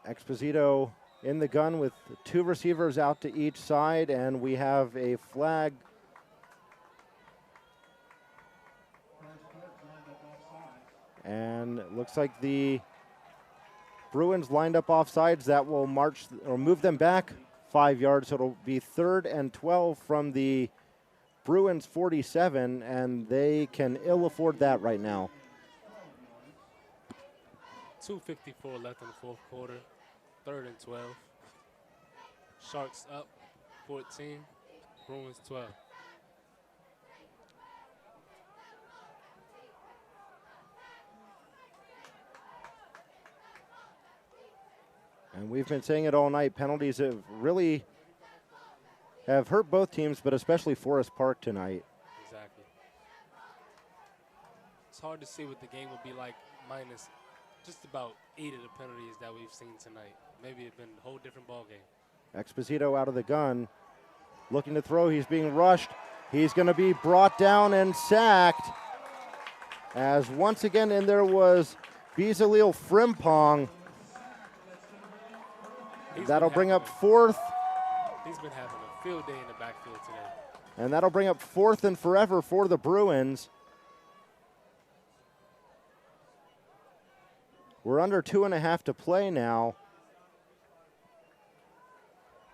Exposito in the gun with 2 receivers out to each side, and we have a flag. And it looks like the Bruins lined up offsides. That will march or move them back 5 yards, so it'll be 3rd and 12 from the Bruins 47, and they can ill afford that right now. 2:54 left in the 4th quarter, 3rd and 12. Sharks up 14, Bruins 12. And we've been saying it all night. Penalties have really hurt both teams, but especially Forest Park tonight. Exactly. It's hard to see what the game would be like minus just about 8 of the penalties that we've seen tonight. Maybe it's been a whole different ball game. Exposito out of the gun, looking to throw. He's being rushed. He's going to be brought down and sacked. As once again in there was Bezaleel Frimpong. That'll bring up 4th. He's been having a field day in the backfield today. And that'll bring up 4th and forever for the Bruins. We're under 2.5 to play now.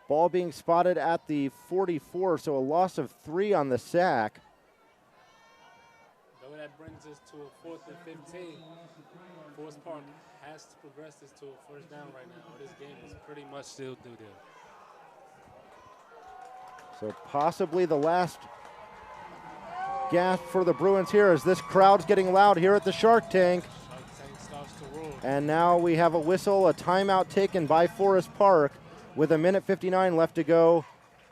Ball being spotted at the 44, so a loss of 3 on the sack. Though that brings us to a 4th and 15. Forest Park has to progress this to a 1st down right now. This game is pretty much still due there. So possibly the last gasp for the Bruins here as this crowd's getting loud here at the Shark Tank. Shark Tank starts to roar. And now we have a whistle, a timeout taken by Forest Park with 1:59 left to go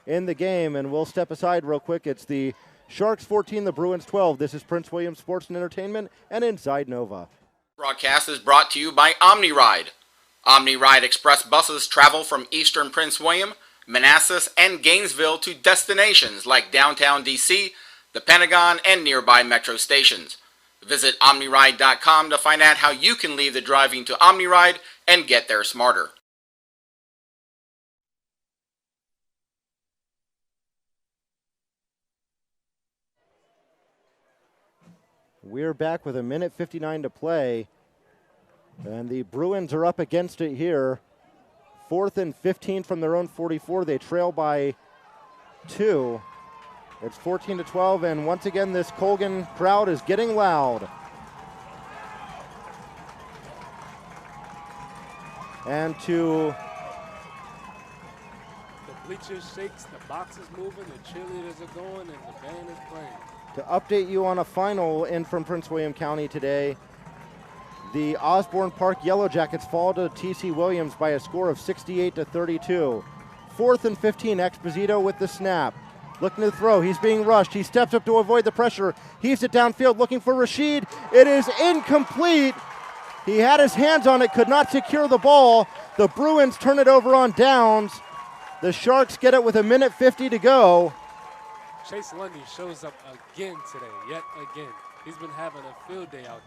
in the game. And we'll step aside real quick. It's the Sharks 14, the Bruins 12. This is Prince William Sports and Entertainment and Inside Nova. Broadcast is brought to you by OmniRide. OmniRide Express buses travel from Eastern Prince William, Manassas, and Gainesville to destinations like downtown D.C., the Pentagon, and nearby metro stations. Visit OmniRide.com to find out how you can leave the driving to OmniRide and get there smarter. We're back with 1:59 to play. And the Bruins are up against it here. 4th and 15 from their own 44. They trail by 2. It's 14-12, and once again, this Colgan crowd is getting loud. And to The bleachers shakes, the box is moving, the cheerleaders are going, and the band is playing. To update you on a final in from Prince William County today, the Osborne Park Yellow Jackets fall to TC Williams by a score of 68-32. 4th and 15, Exposito with the snap. Looking to throw, he's being rushed. He steps up to avoid the pressure. Heaves it downfield looking for Rashid. It is incomplete. He had his hands on it, could not secure the ball. The Bruins turn it over on downs. The Sharks get it with 1:50 to go. Chase Lundy shows up again today, yet again. He's been having a field day out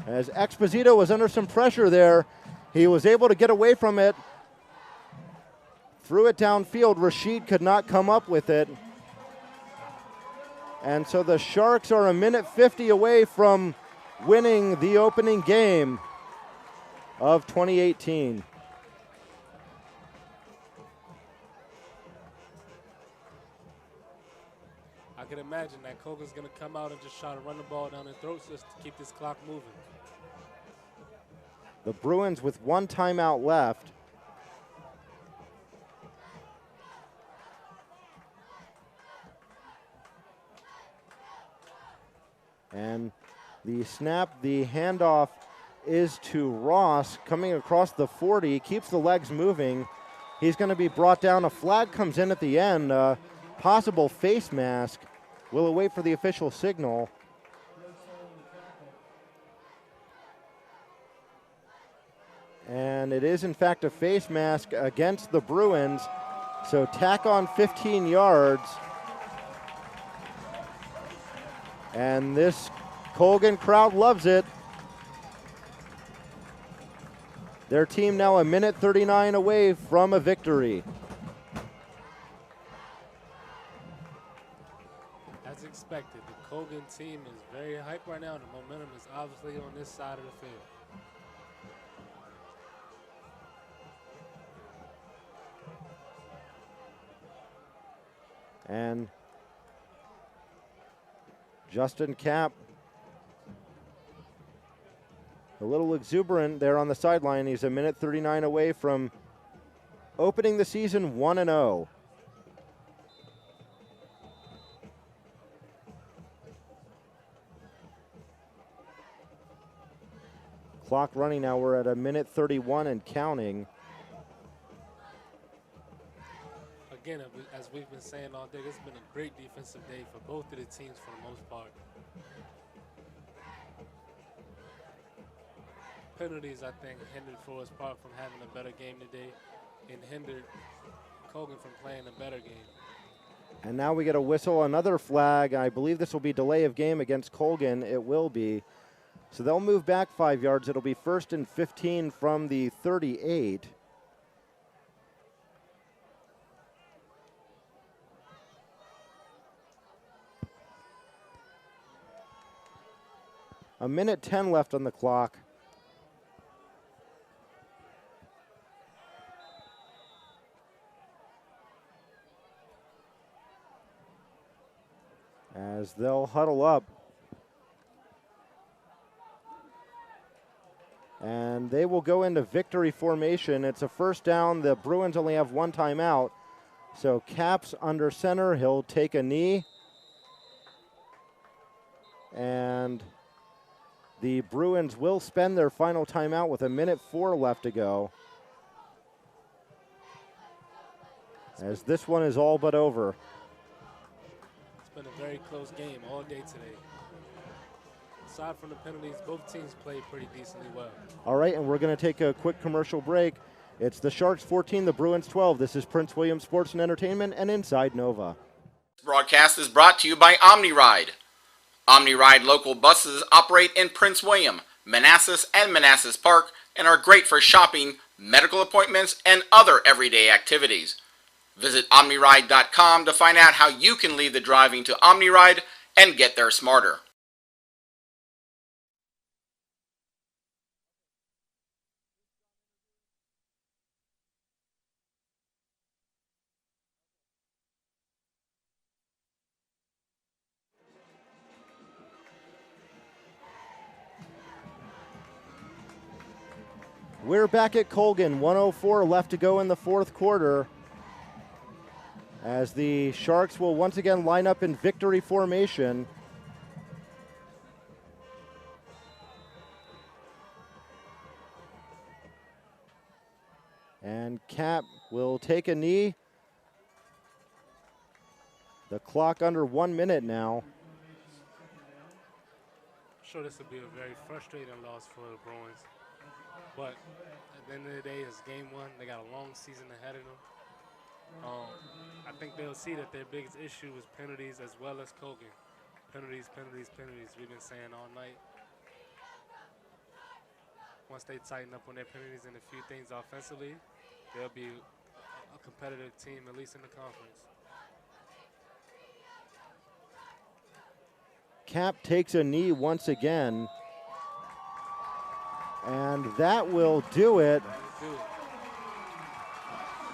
there. As Exposito was under some pressure there, he was able to get away from it. Threw it downfield. Rashid could not come up with it. And so the Sharks are 1:50 away from winning the opening game of 2018. I can imagine that Colgan's going to come out and just try to run the ball down their throats just to keep this clock moving. The Bruins with 1 timeout left. And the snap, the handoff is to Ross coming across the 40, keeps the legs moving. He's going to be brought down. A flag comes in at the end. Possible face mask. We'll wait for the official signal. And it is, in fact, a face mask against the Bruins. So tack on 15 yards. And this Colgan crowd loves it. Their team now a minute 39 away from a victory. As expected, the Colgan team is very hyped right now. The momentum is obviously on this side of the field. And Justin Kapp, a little exuberant there on the sideline. He's a minute 39 away from opening the season 1-0. Clock running now. We're at a minute 31 and counting. Again, as we've been saying all day, it's been a great defensive day for both of the teams for the most part. Penalties, I think, hindered Forest Park from having a better game today and hindered Colgan from playing a better game. And now we get a whistle, another flag. I believe this will be delay of game against Colgan. It will be. So they'll move back 5 yards. It'll be 1st and 15 from the 38. A minute 10 left on the clock. As they'll huddle up. And they will go into victory formation. It's a first down. The Bruins only have one timeout. So Kapp's under center. He'll take a knee. And the Bruins will spend their final timeout with a minute 4 left to go. As this one is all but over. It's been a very close game all day today. Aside from the penalties, both teams played pretty decently well. All right, and we're going to take a quick commercial break. It's the Sharks 14, the Bruins 12. This is Prince William Sports and Entertainment and Inside Nova. This broadcast is brought to you by OmniRide. OmniRide local buses operate in Prince William, Manassas, and Manassas Park and are great for shopping, medical appointments, and other everyday activities. Visit OmniRide.com to find out how you can leave the driving to OmniRide and get there smarter. We're back at Colgan, 1:04 left to go in the fourth quarter, as the Sharks will once again line up in victory formation. And Kapp will take a knee. The clock under 1 minute now. I'm sure this will be a very frustrating loss for the Bruins. But at the end of the day, it's game one. They got a long season ahead of them. I think they'll see that their biggest issue is penalties as well as Colgan. Penalties, penalties, penalties. We've been saying all night. Once they tighten up on their penalties and a few things offensively, they'll be a competitive team, at least in the conference. Kapp takes a knee once again. And that will do it.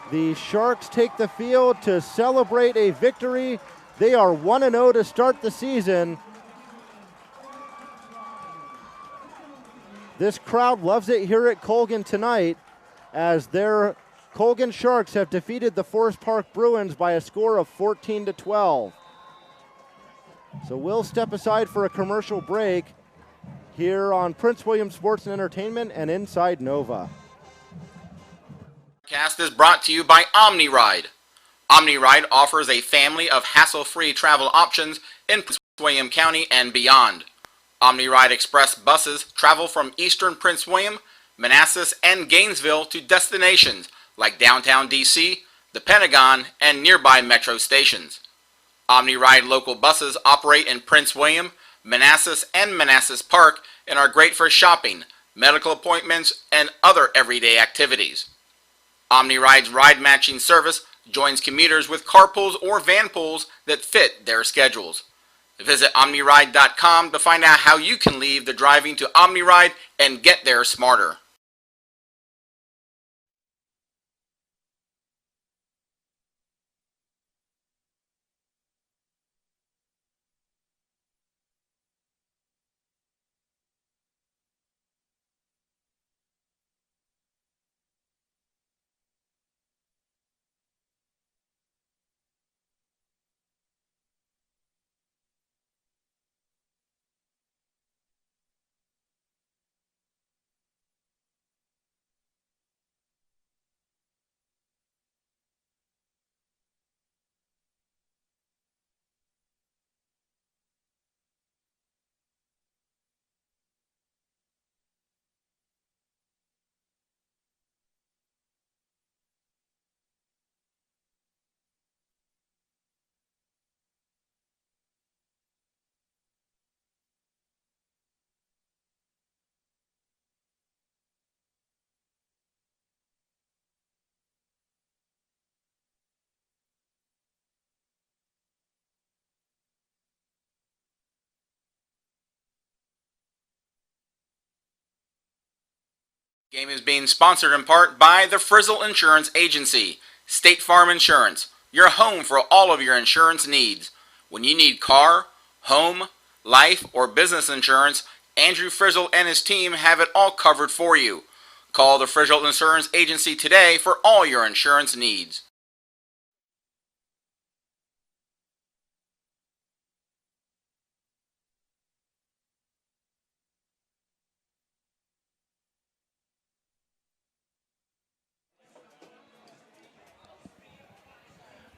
The Sharks take the field to celebrate a victory. They are 1-0 to start the season. This crowd loves it here at Colgan tonight, as their Colgan Sharks have defeated the Forest Park Bruins by a score of 14-12. So we'll step aside for a commercial break here on Prince William Sports and Entertainment and Inside Nova. Cast is brought to you by OmniRide. OmniRide offers a family of hassle-free travel options in Prince William County and beyond. OmniRide Express buses travel from eastern Prince William, Manassas, and Gainesville to destinations like downtown D.C., the Pentagon, and nearby metro stations. OmniRide local buses operate in Prince William, Manassas, and Manassas Park and are great for shopping, medical appointments, and other everyday activities. OmniRide's ride matching service joins commuters with carpools or van pools that fit their schedules. Visit OmniRide.com to find out how you can leave the driving to OmniRide and get there smarter. Game is being sponsored in part by the Frizzle Insurance Agency, State Farm Insurance, your home for all of your insurance needs. When you need car, home, life, or business insurance, Andrew Frizzle and his team have it all covered for you. Call the Frizzle Insurance Agency today for all your insurance needs.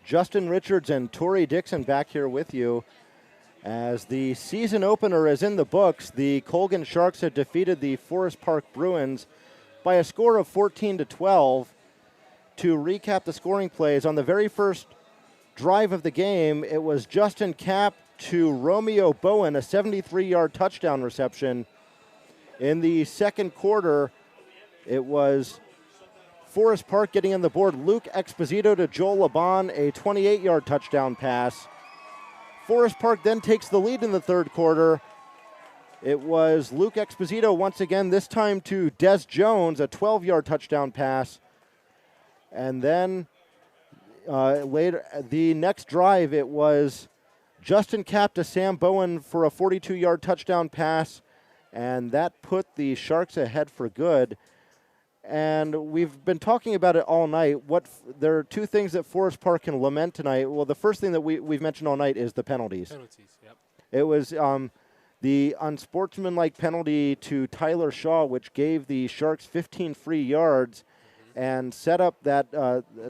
Justin Richards and Tori Dixon back here with you. As the season opener is in the books, the Colgan Sharks have defeated the Forest Park Bruins by a score of 14-12. To recap the scoring plays, on the very first drive of the game, it was Justin Kapp to Romeo Bowen, a 73-yard touchdown reception. In the second quarter, it was Forest Park getting on the board. Luke Exposito to Joel Laban, a 28-yard touchdown pass. Forest Park then takes the lead in the third quarter. It was Luke Exposito once again, this time to Des Jones, a 12-yard touchdown pass. And then later, the next drive, it was Justin Kapp to Sam Bowen for a 42-yard touchdown pass. And that put the Sharks ahead for good. And we've been talking about it all night. There are two things that Forest Park can lament tonight. Well, the first thing that we've mentioned all night is the penalties. Yep. It was the unsportsmanlike penalty to Tyler Shaw, which gave the Sharks 15 free yards and set up that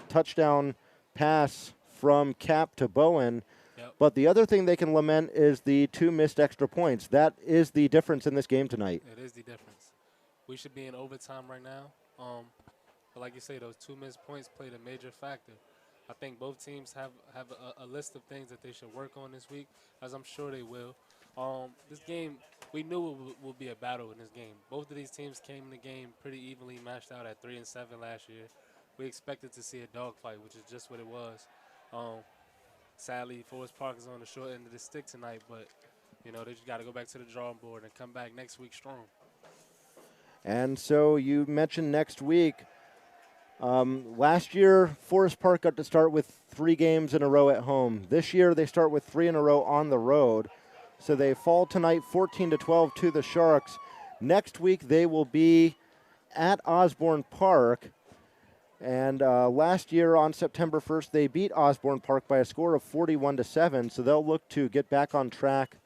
touchdown pass from Kapp to Bowen. Yep. But the other thing they can lament is the 2 missed extra points. That is the difference in this game tonight. It is the difference. We should be in overtime right now. But like you say, those 2 missed points played a major factor. I think both teams have a list of things that they should work on this week, as I'm sure they will. This game, we knew it would be a battle in this game. Both of these teams came in the game pretty evenly matched out at 3-7 last year. We expected to see a dogfight, which is just what it was. Sadly, Forest Park is on the short end of the stick tonight, but you know they just got to go back to the drawing board and come back next week strong. And so you mentioned next week. Last year, Forest Park got to start with 3 games in a row at home. This year, they start with 3 in a row on the road. So they fall tonight 14-12 to the Sharks. Next week, they will be at Osborne Park. And last year on September 1st, they beat Osborne Park by a score of 41-7. So they'll look to get back on track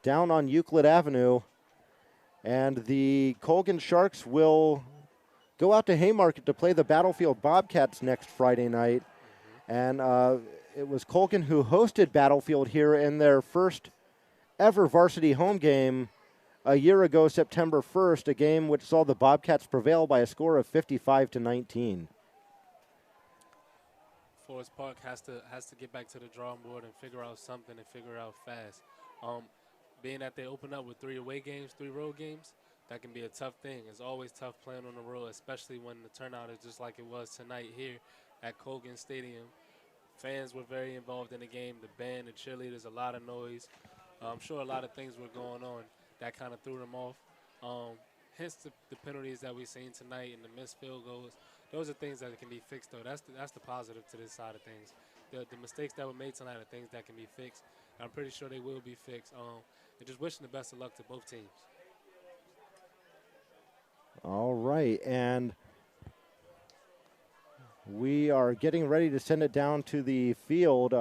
down on Euclid Avenue. And the Colgan Sharks will go out to Haymarket to play the Battlefield Bobcats next Friday night. And it was Colgan who hosted Battlefield here in their first ever varsity home game a year ago, September 1st, a game which saw the Bobcats prevail by a score of 55-19. Forest Park has to get back to the drawing board and figure out something and figure out fast. Being that they open up with 3 away games, 3 road games, that can be a tough thing. It's always tough playing on the road, especially when the turnout is just like it was tonight here at Colgan Stadium. Fans were very involved in the game. The band, the cheerleaders, a lot of noise. I'm sure a lot of things were going on that kind of threw them off. Hence the penalties that we've seen tonight and the missed field goals. Those are things that can be fixed, though. That's the positive to this side of things. The mistakes that were made tonight are things that can be fixed. I'm pretty sure they will be fixed. And just wishing the best of luck to both teams. All right, and we are getting ready to send it down to the field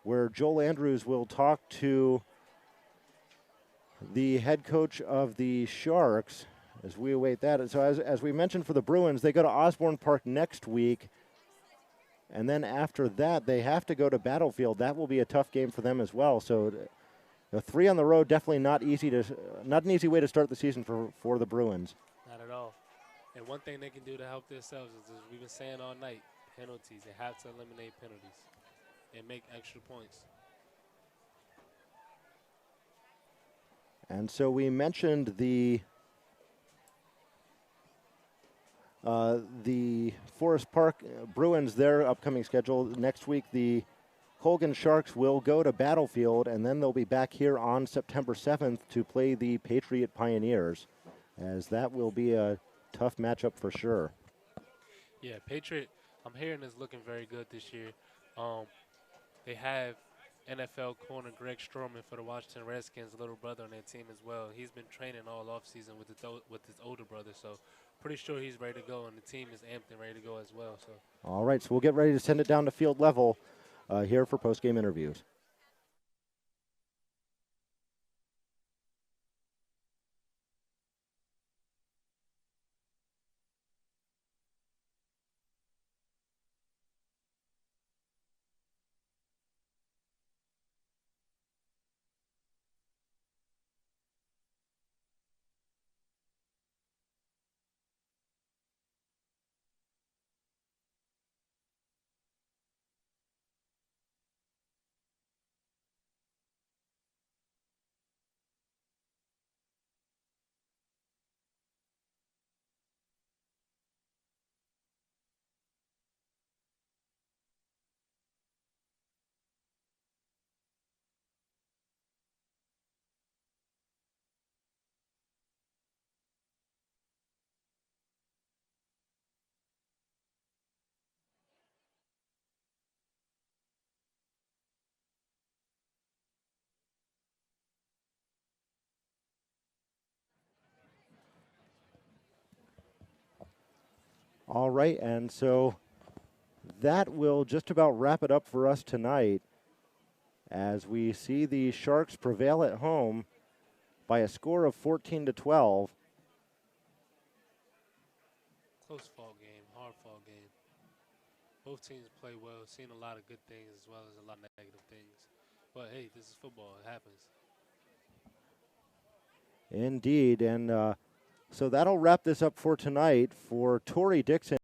where Joel Andrews will talk to the head coach of the Sharks as we await that. So as we mentioned for the Bruins, they go to Osborne Park next week, and then after that they have to go to Battlefield. That will be a tough game for them as well. So the 3 on the road, definitely not an easy way to start the season for the Bruins. Not at all. And one thing they can do to help themselves is, as we've been saying all night, penalties. They have to eliminate penalties and make extra points. And so we mentioned the Forest Park Bruins, their upcoming schedule. Next week, the Colgan Sharks will go to Battlefield, and then they'll be back here on September 7th to play the Patriot Pioneers, as that will be a tough matchup for sure. Yeah, Patriot, I'm hearing is looking very good this year. They have NFL corner Greg Stroman for the Washington Redskins' little brother on their team as well. He's been training all offseason with his older brother, so pretty sure he's ready to go, and the team is amped and ready to go as well. So. All right, so we'll get ready to send it down to field level here for post-game interviews. All right, and so that will just about wrap it up for us tonight as we see the Sharks prevail at home by a score of 14-12. Close fall game, hard fall game. Both teams play well, seen a lot of good things as well as a lot of negative things. But hey, this is football, it happens. Indeed, and so that'll wrap this up for tonight. For Tori Dixon,